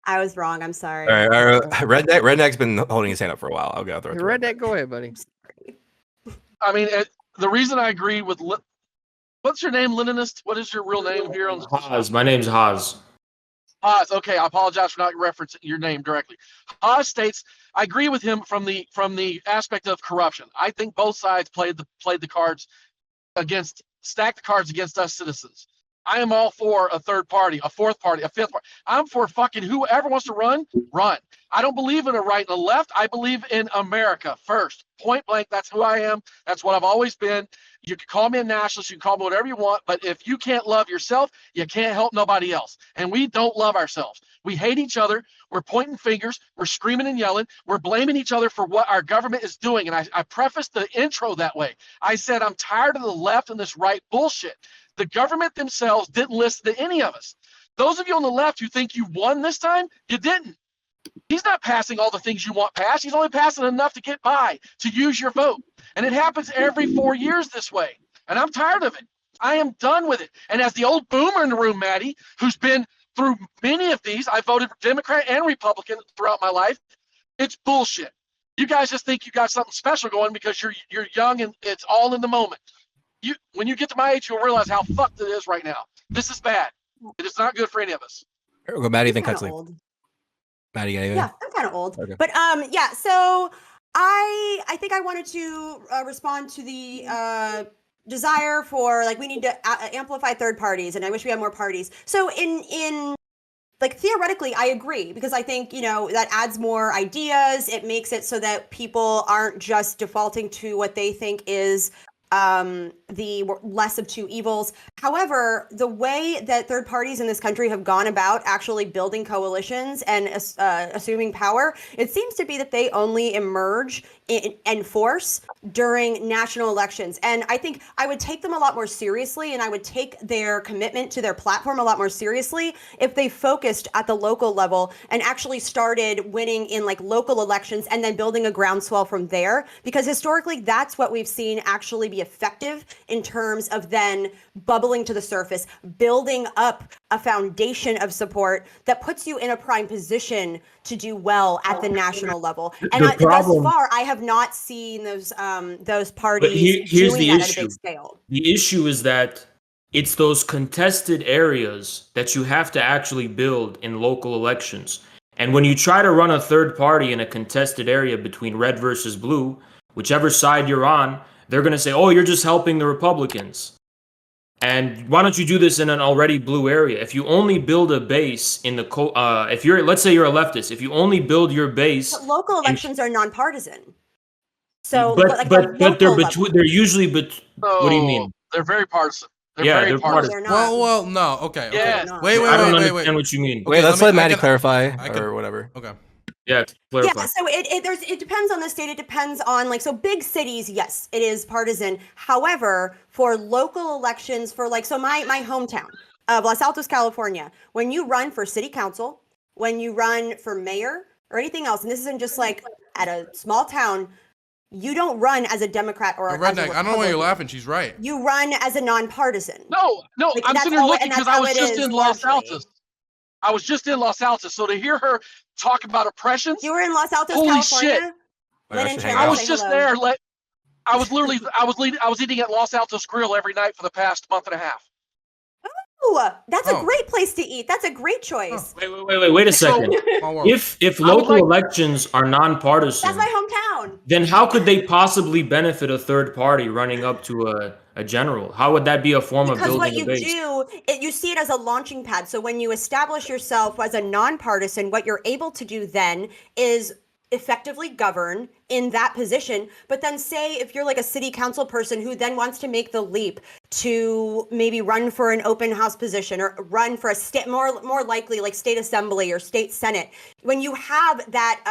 I was wrong. I'm sorry. All right, Redneck's been holding his hand up for a while. I'll go through it. Redneq, go ahead, buddy. I mean, the reason I agree with what's your name, Leninist? What is your real name here on the Haas. My name's Haas. Haas. Okay, I apologize for not referencing your name directly. Haas states, I agree with him from the aspect of corruption. I think both sides played the cards stacked the cards against us citizens. I am all for a third party, a fourth party, a fifth party. I'm for fucking whoever wants to run. I don't believe in a right and a left. I believe in America first. Point blank, that's who I am. That's what I've always been. You can call me a nationalist, you can call me whatever you want, but if you can't love yourself, you can't help nobody else. And we don't love ourselves. We hate each other. We're pointing fingers. We're screaming and yelling. We're blaming each other for what our government is doing. And I prefaced the intro that way. I said, I'm tired of the left and this right bullshit. The government themselves didn't listen to any of us. Those of you on the left who think you won this time, you didn't. He's not passing all the things you want passed. He's only passing enough to get by, to use your vote. And it happens every 4 years this way. And I'm tired of it. I am done with it. And as the old boomer in the room, Maddie, who's been through many of these, I voted Democrat and Republican throughout my life. It's bullshit. You guys just think you got something special going because you're young and it's all in the moment. When you get to my age, you'll realize how fucked it is right now. This is bad. It is not good for any of us. Go, Maddie, then Kinda Cutsleeves. old. Maddie, anything? Yeah, I'm kind of old. Okay. But yeah, so I think I wanted to respond to the desire for, like, we need to amplify third parties, and I wish we had more parties. So in like theoretically, I agree, because I think, that adds more ideas. It makes it so that people aren't just defaulting to what they think is the less of two evils. However, the way that third parties in this country have gone about actually building coalitions and assuming power, it seems to be that they only emerge in force during national elections. And I think I would take them a lot more seriously, and I would take their commitment to their platform a lot more seriously if they focused at the local level and actually started winning in like local elections and then building a groundswell from there. Because historically, that's what we've seen actually be effective in terms of then bubbling to the surface, building up a foundation of support that puts you in a prime position to do well at the national level. And thus far, I have not seen those parties here's doing the that issue. at a big scale. The issue is that it's those contested areas that you have to actually build in local elections. And when you try to run a third party in a contested area between red versus blue, whichever side you're on, they're going to say, oh, you're just helping the Republicans. And why don't you do this in an already blue area? If you only build a base in the if you're, let's say you're a leftist, if you only build your base, But local elections are nonpartisan. So, but they're usually what do you mean? They're very partisan. They're Yeah, very they're partisan. partisan. Well, no. Okay. Yes. Wait. I don't understand what you mean. Okay, Wait, let's let Maddie I clarify can- or whatever. Okay. Yeah, clarify. Yeah, so it depends on the state. It depends on so big cities, yes, it is partisan. However, for local elections, for so my hometown of Los Altos, California, when you run for city council, when you run for mayor or anything else, and this isn't just at a small town, you don't run as a Democrat or as a Redneq, I don't know why Republican. you're laughing. She's right. You run as a nonpartisan. No, I'm that's sitting here all- looking and because that's I how was it just is in Los largely. Altos. I was just in Los Altos, so to hear her talk about oppressions, You were in Los Altos, Holy California. shit. Lynn and should Chandler, hang I out. was say just hello. there. I was eating at Los Altos Grill every night for the past month and a half. Ooh, that's a Oh. great place to eat. That's a great choice. Wait a second. Small world. If I would local like- elections are nonpartisan, That's my hometown. then how could they possibly benefit a third party running up to a general? How would that be a form of Because what building you a base? do, you see it as a launching pad. So when you establish yourself as a nonpartisan, what you're able to do then is effectively govern in that position. But then say if you're a city council person who then wants to make the leap to maybe run for an open house position or run for a state, more likely state assembly or state senate, when you have that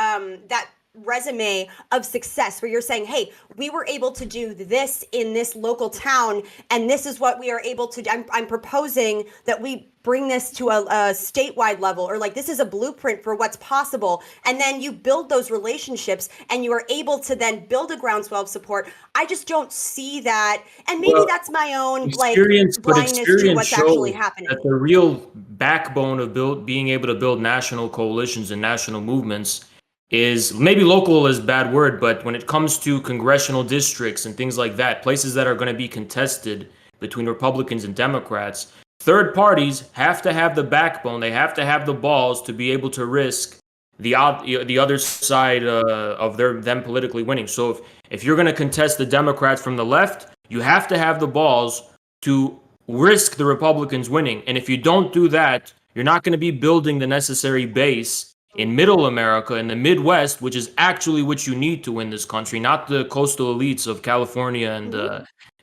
resume of success where you're saying, hey, we were able to do this in this local town, and this is what we are able to do. I'm proposing that we bring this to a statewide level, or this is a blueprint for what's possible. And then you build those relationships and you are able to then build a groundswell of support. I just don't see that. And maybe that's my own blindness to what's actually happening. That the real backbone of being able to build national coalitions and national movements is, maybe local is a bad word, but when it comes to congressional districts and things like that, places that are going to be contested between Republicans and Democrats, third parties have to have the backbone. They have to have the balls to be able to risk the other side of them politically winning. So if you're going to contest the Democrats from the left, you have to have the balls to risk the Republicans winning. And if you don't do that, you're not going to be building the necessary base in middle America, in the Midwest, which is actually what you need to win this country, not the coastal elites of California and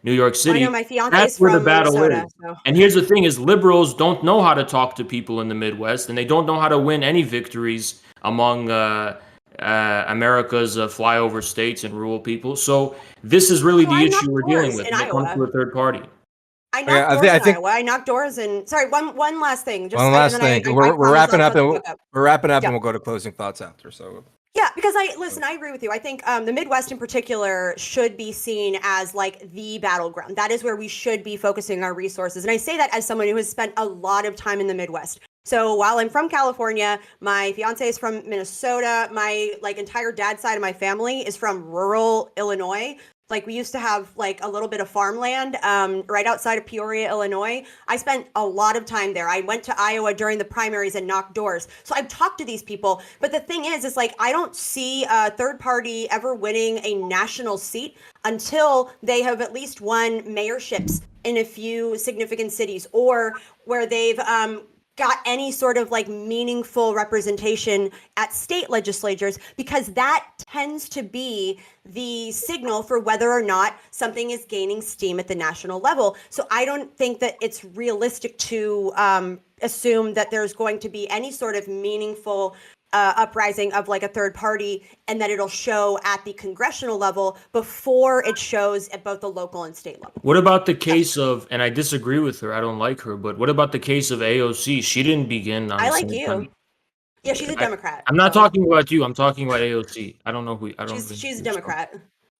New York City. I know my fiance That's is where the from battle Minnesota. is. So. And here's the thing is, liberals don't know how to talk to people in the Midwest, and they don't know how to win any victories among America's flyover states and rural people. So this is really the issue we're dealing with when it comes to a third party. I knocked doors in Iowa. I knocked doors in. Sorry, one last thing. One last thing. We're wrapping up, and we'll go to closing thoughts after. So. Yeah, because I agree with you. I think the Midwest in particular should be seen as the battleground. That is where we should be focusing our resources. And I say that as someone who has spent a lot of time in the Midwest. So while I'm from California, my fiance is from Minnesota. My entire dad's side of my family is from rural Illinois. We used to have a little bit of farmland right outside of Peoria, Illinois. I spent a lot of time there. I went to Iowa during the primaries and knocked doors. So I've talked to these people. But the thing is I don't see a third party ever winning a national seat until they have at least won mayorships in a few significant cities, or where they've got any sort of like meaningful representation at state legislatures, because that tends to be the signal for whether or not something is gaining steam at the national level. So I don't think that it's realistic to assume that there's going to be any sort of meaningful uprising of like a third party, and that it'll show at the congressional level before it shows at both the local and state level. What about the case of, and I disagree with her, I don't like her, but what about the case of AOC? She didn't begin on I the like same you. time. Yeah, she's a Democrat. I'm not so talking about you. I'm talking about AOC. I don't know who. I don't. she's a Democrat.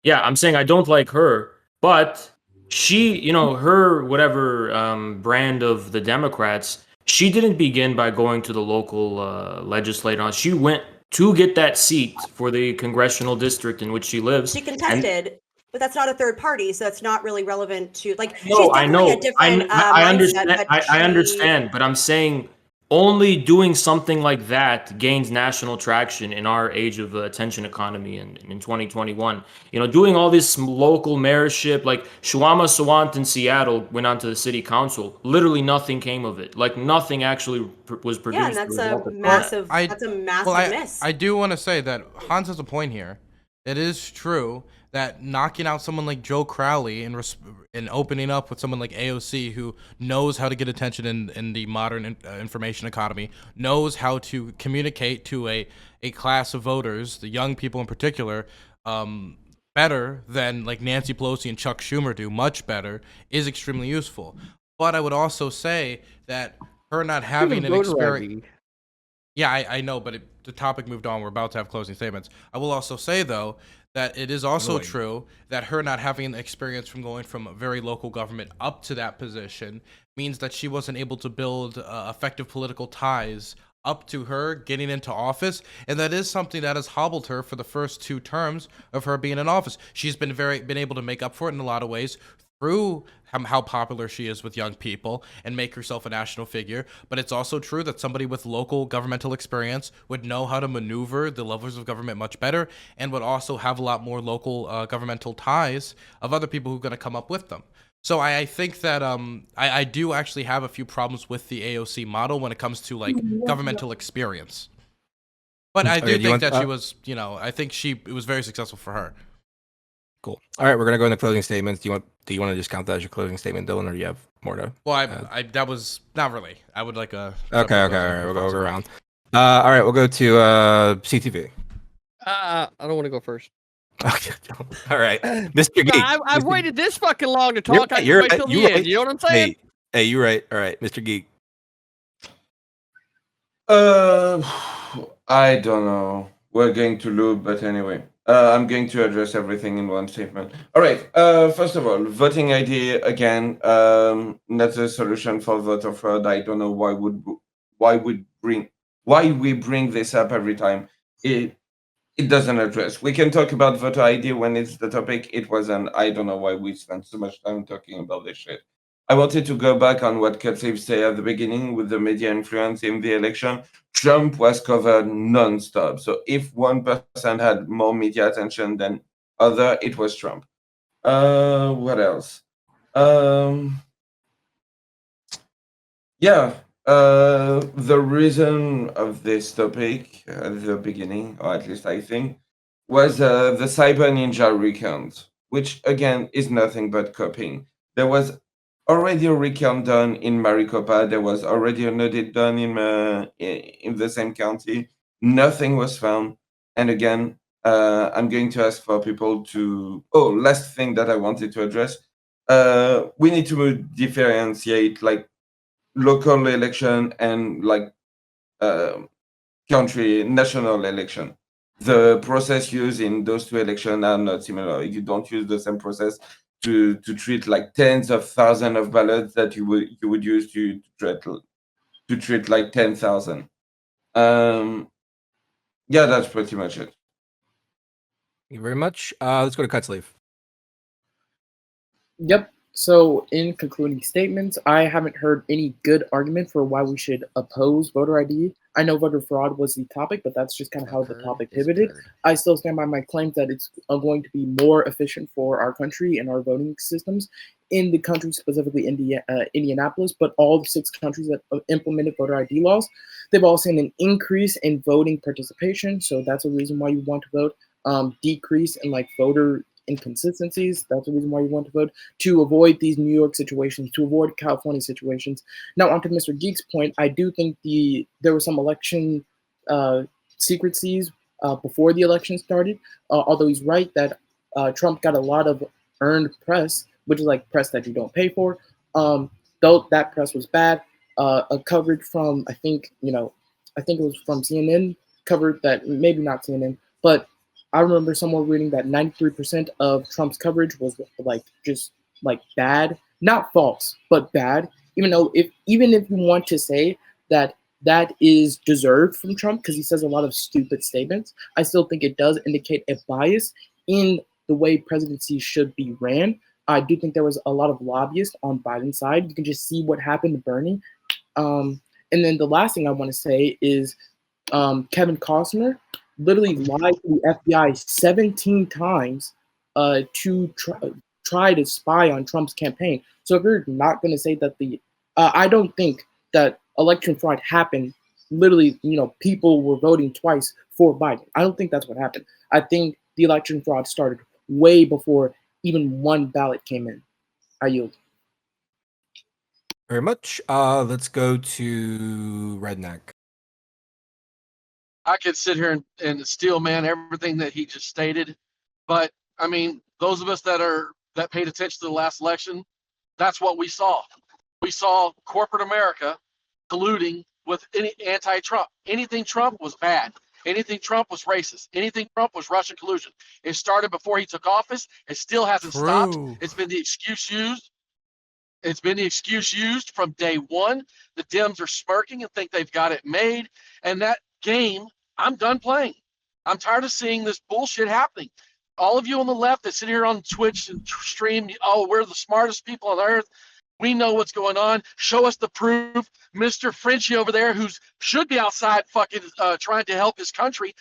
Yeah, I'm saying I don't like her, but she, you know, her whatever brand of the Democrats, she didn't begin by going to the local legislator. She went to get that seat for the congressional district in which she lives. She contested, but that's not a third party, so it's not really relevant to like. No, she's I definitely know. a different I mindset, understand. but I understand, but I'm saying only doing something like that gains national traction in our age of attention economy and in 2021. You know, doing all this local mayorship, like Shuama Sawant in Seattle went on to the city council. Literally nothing came of it. Like nothing actually was produced. Yeah, and that's a massive. That's a massive miss. I do want to say that Hans has a point here. It is true that knocking out someone like Joe Crowley and opening up with someone like AOC, who knows how to get attention in the modern information economy, knows how to communicate to a class of voters, the young people in particular, better than like Nancy Pelosi and Chuck Schumer do, much better, is extremely useful. But I would also say that her not having an experience... Yeah, I know, but the topic moved on. We're about to have closing statements. I will also say, though, that it is also true that her not having experience from going from a very local government up to that position means that she wasn't able to build effective political ties up to her getting into office, and that is something that has hobbled her for the first 2 terms of her being in office. She's been able to make up for it in a lot of ways through how popular she is with young people and make herself a national figure. But it's also true that somebody with local governmental experience would know how to maneuver the levels of government much better, and would also have a lot more local governmental ties of other people who are going to come up with them. So I think that I do actually have a few problems with the AOC model when it comes to like governmental experience. But I do think that she was, you know, I think it was very successful for her. Cool. All right, we're gonna go into closing statements. Do you want to just count that as your closing statement, Dylan, or do you have more to? Well, I that was not really. I would like a. Okay. All right, we'll go around. All right, we'll go to CTV. I don't want to go first. Okay. All right, Mr. Geek. I've waited this fucking long to talk. I You're wait till the end. You know what I'm saying? Hey, you're right. All right, Mr. Geek. I don't know. We're going to loop, but anyway. I'm going to address everything in one statement. All right. First of all, voting ID again. Not a solution for voter fraud. I don't know why we bring this up every time. It doesn't address. We can talk about voter ID when it's the topic. It wasn't. I don't know why we spent so much time talking about this shit. I wanted to go back on what Cutsleeves said at the beginning with the media influence in the election. Trump was covered non-stop. So if one person had more media attention than other, it was Trump. What else? The reason of this topic at the beginning, or at least I think, was the Cyber Ninja recount, which again is nothing but copying. There was already a recount done in Maricopa. There was already an audit done in the same county. Nothing was found. And again, I'm going to ask for people to... Oh, last thing that I wanted to address. We need to differentiate like local election and like national election. The process used in those 2 elections are not similar. You don't use the same process to treat like tens of thousands of ballots that you would use to treat like 10,000. That's pretty much it. Thank you very much. Let's go to Cutsleeve. Yep. So in concluding statements, I haven't heard any good argument for why we should oppose voter ID. I know voter fraud was the topic, but that's just kind of how the topic pivoted. I still stand by my claim that it's going to be more efficient for our country and our voting systems in the country, specifically Indianapolis, but all the 6 countries that implemented voter ID laws, they've all seen an increase in voting participation. So that's a reason why you want to vote. Decrease in like voter inconsistencies. That's the reason why you want to vote, to avoid these New York situations, to avoid California situations. Now, onto Mr. Geek's point, I do think there were some election secrecies before the election started, although he's right that Trump got a lot of earned press, which is like press that you don't pay for. Though that press was bad, a coverage from, I think it was from CNN, covered that, maybe not CNN, but I remember someone reading that 93% of Trump's coverage was just bad, not false, but bad. Even if you want to say that is deserved from Trump because he says a lot of stupid statements, I still think it does indicate a bias in the way presidency should be ran. I do think there was a lot of lobbyists on Biden's side. You can just see what happened to Bernie. And then the last thing I want to say is Kevin Costner literally lied to the FBI 17 times to try to spy on Trump's campaign. So if you're not going to say that I don't think that election fraud happened. Literally, people were voting twice for Biden. I don't think that's what happened. I think the election fraud started way before even one ballot came in. I yield. Very much. Let's go to Redneq. I could sit here and steel man everything that he just stated, but I mean, those of us that paid attention to the last election, that's what we saw. We saw corporate America colluding with any anti-Trump. Anything Trump was bad. Anything Trump was racist. Anything Trump was Russian collusion. It started before he took office. It still hasn't stopped. It's been the excuse used. It's been the excuse used from day one. The Dems are smirking and think they've got it made. And that game, I'm done playing. I'm tired of seeing this bullshit happening. All of you on the left that sit here on Twitch and stream, oh, we're the smartest people on earth. We know what's going on. Show us the proof. Mr. Frenchie over there, who should be outside fucking trying to help his country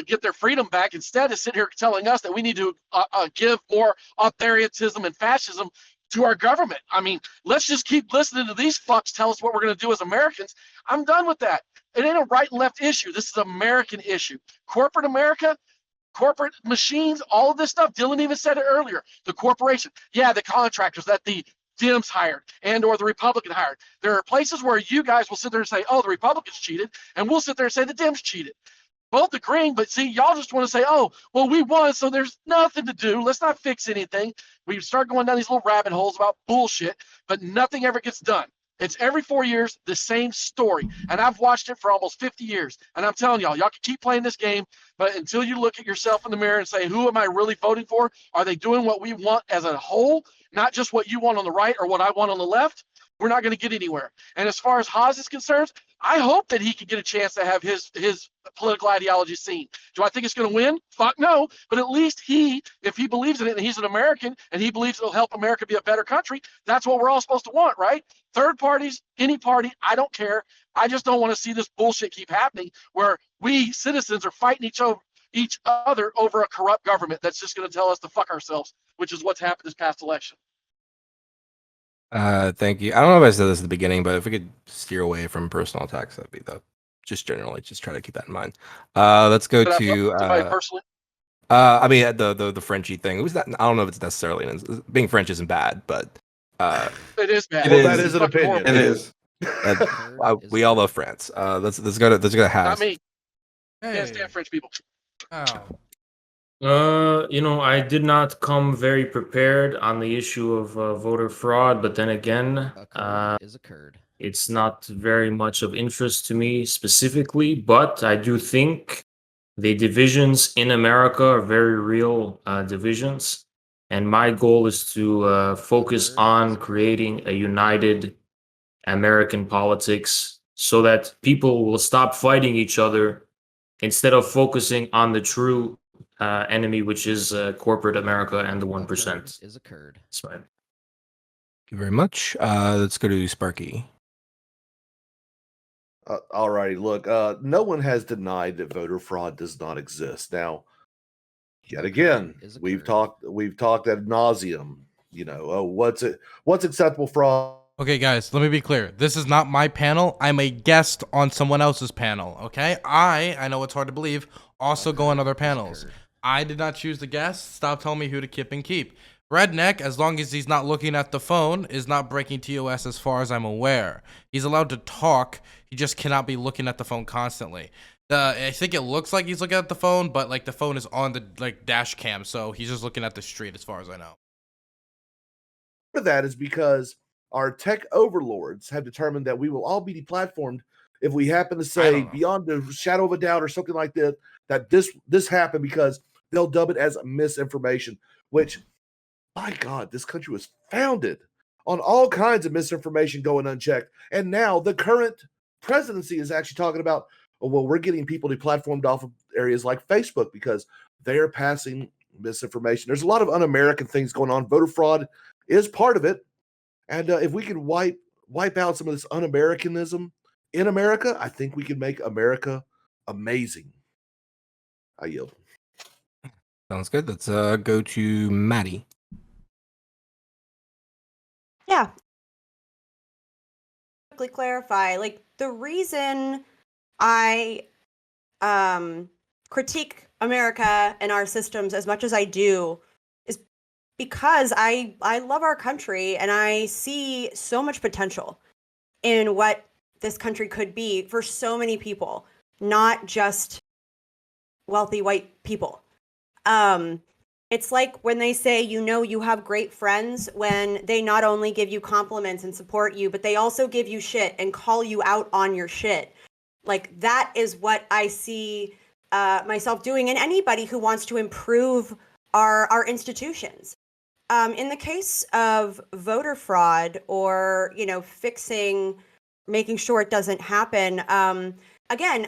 get their freedom back, instead is sitting here telling us that we need to give more authoritarianism and fascism to our government. I mean, let's just keep listening to these fucks tell us what we're going to do as Americans. I'm done with that. It ain't a right and left issue. This is an American issue. Corporate America, corporate machines, all of this stuff. Dylan even said it earlier. The corporation, yeah, the contractors that the Dems hired and or the Republican hired. There are places where you guys will sit there and say, oh, the Republicans cheated, and we'll sit there and say the Dems cheated. Both agreeing, but see, y'all just want to say, oh, well, we won, so there's nothing to do. Let's not fix anything. We start going down these little rabbit holes about bullshit, but nothing ever gets done. It's every 4 years, the same story. And I've watched it for almost 50 years. And I'm telling y'all can keep playing this game, but until you look at yourself in the mirror and say, who am I really voting for? Are they doing what we want as a whole, not just what you want on the right or what I want on the left? We're not going to get anywhere. And as far as Haas is concerned, I hope that he can get a chance to have his political ideology seen. Do I think it's going to win? Fuck no. But at least if he believes in it and he's an American and he believes it'll help America be a better country, that's what we're all supposed to want, right? Third parties, any party, I don't care. I just don't want to see this bullshit keep happening where we citizens are fighting each other over a corrupt government that's just going to tell us to fuck ourselves, which is what's happened this past election. Thank you. I don't know if I said this at the beginning, but if we could steer away from personal attacks, that'd be just generally just try to keep that in mind. Let's go to personally. I mean the Frenchie thing. It was that I don't know if it's necessarily being French isn't bad, but it is bad. That is an opinion. It is. We all love France. Let's go to Has. Not me. Hey. Can't stand French people. Oh. I did not come very prepared on the issue of voter fraud, but then again, it's not very much of interest to me specifically, but I do think the divisions in America are very real divisions, and my goal is to focus on creating a united American politics so that people will stop fighting each other instead of focusing on the true enemy, which is corporate America and the 1%. That's fine. Thank you very much. Let's go to Sparky. All righty. Look, no one has denied that voter fraud does not exist. Now, yet again, we've talked ad nauseum. You know, oh, what's acceptable fraud? Okay, guys, let me be clear. This is not my panel. I'm a guest on someone else's panel, okay? I know it's hard to believe, also go on other panels. I did not choose the guest. Stop telling me who to keep and keep. Redneq, as long as he's not looking at the phone, is not breaking TOS as far as I'm aware. He's allowed to talk. He just cannot be looking at the phone constantly. I think it looks like he's looking at the phone, but like the phone is on the dash cam, so he's just looking at the street as far as I know. Part of that is because our tech overlords have determined that we will all be deplatformed if we happen to say beyond the shadow of a doubt or something like that this happened, because they'll dub it as misinformation, which, my God, this country was founded on all kinds of misinformation going unchecked. And now the current presidency is actually talking about, oh, well, we're getting people deplatformed off of areas like Facebook because they are passing misinformation. There's a lot of un-American things going on. Voter fraud is part of it. And if we can wipe out some of this un-Americanism in America, I think we can make America amazing. I yield. Sounds good. Let's go to Maddie. Yeah. Quickly clarify, like, the reason I critique America and our systems as much as I do is because I love our country and I see so much potential in what this country could be for so many people, not just wealthy white people. It's like when they say, you know, you have great friends when they not only give you compliments and support you, but they also give you shit and call you out on your shit. Like, that is what I see myself doing, and anybody who wants to improve our institutions. In the case of voter fraud, or, you know, making sure it doesn't happen, again,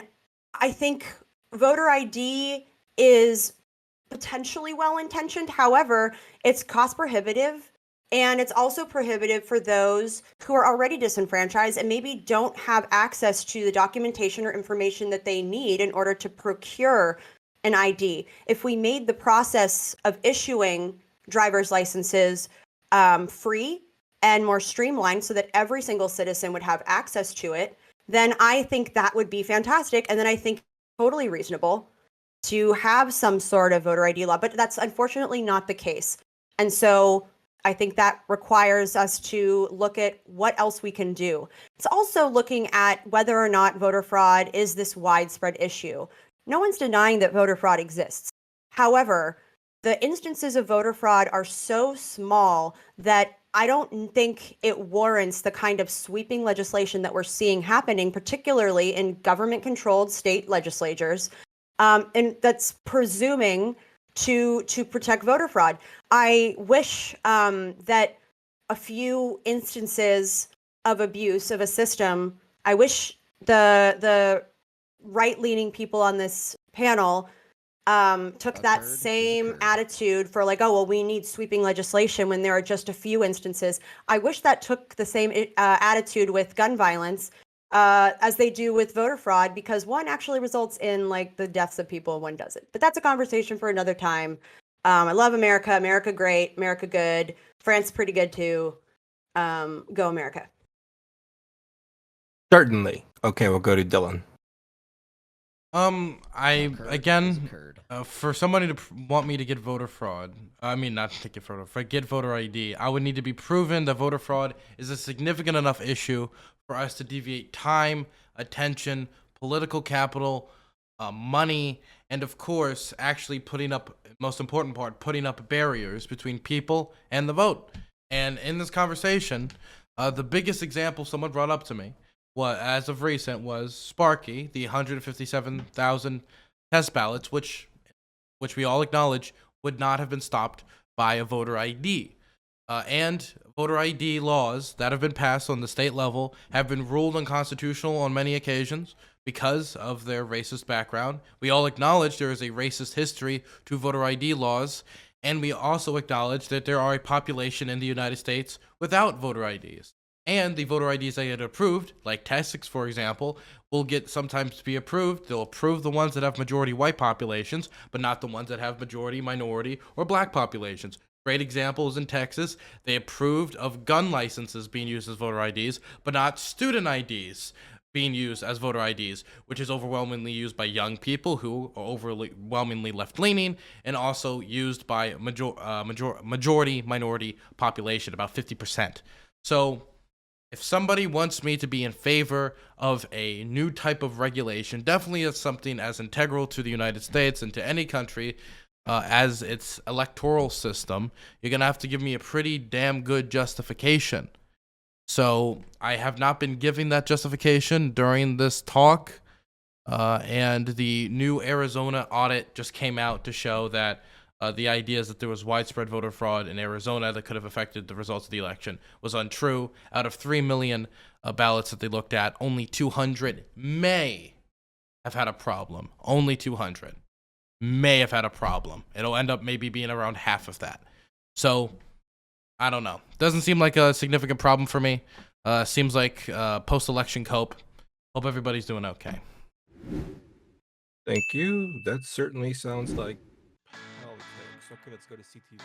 I think voter ID is potentially well-intentioned. However, it's cost prohibitive, and it's also prohibitive for those who are already disenfranchised and maybe don't have access to the documentation or information that they need in order to procure an ID. If we made the process of issuing driver's licenses free and more streamlined so that every single citizen would have access to it, then I think that would be fantastic. And then I think totally reasonable to have some sort of voter ID law, but that's unfortunately not the case. And so I think that requires us to look at what else we can do. It's also looking at whether or not voter fraud is this widespread issue. No one's denying that voter fraud exists. However, the instances of voter fraud are so small that I don't think it warrants the kind of sweeping legislation that we're seeing happening, particularly in government-controlled state legislatures, and that's presuming to protect voter fraud. I wish that a few instances of abuse of a system, I wish the right-leaning people on this panel took that same attitude for, like, oh, well, we need sweeping legislation when there are just a few instances. I wish that took the same attitude with gun violence as they do with voter fraud, because one actually results in, like, the deaths of people and one doesn't. But that's a conversation for another time. I love America. America great. America good. France pretty good too. Go America. Certainly. Okay, we'll go to Dylan. For somebody to want me to get voter fraud, not to get voter fraud, get voter ID, I would need to be proven that voter fraud is a significant enough issue for us to deviate time, attention, political capital, money, and of course, actually putting up, most important part, putting up barriers between people and the vote. And in this conversation, the biggest example someone brought up to me, as of recent, was Sparky, the 157,000 test ballots, which we all acknowledge would not have been stopped by a voter ID. And voter ID laws that have been passed on the state level have been ruled unconstitutional on many occasions because of their racist background. We all acknowledge there is a racist history to voter ID laws, and we also acknowledge that there are a population in the United States without voter IDs. And the voter IDs that get approved, like Texas, for example, will get sometimes to be approved. They'll approve the ones that have majority white populations, but not the ones that have majority minority or black populations. Great examples in Texas, they approved of gun licenses being used as voter IDs, but not student IDs being used as voter IDs, which is overwhelmingly used by young people who are overwhelmingly left-leaning, and also used by majority minority population, about 50%. So if somebody wants me to be in favor of a new type of regulation, definitely as something as integral to the United States and to any country as its electoral system, you're going to have to give me a pretty damn good justification. So I have not been giving that justification during this talk. And the new Arizona audit just came out to show that the idea is that there was widespread voter fraud in Arizona that could have affected the results of the election was untrue. Out of 3 million ballots that they looked at, only 200 may have had a problem. Only 200 may have had a problem. It'll end up maybe being around half of that. So, I don't know. Doesn't seem like a significant problem for me. Seems like post-election cope. Hope everybody's doing okay. Thank you. That certainly sounds like politics. Okay, let's go to CTV.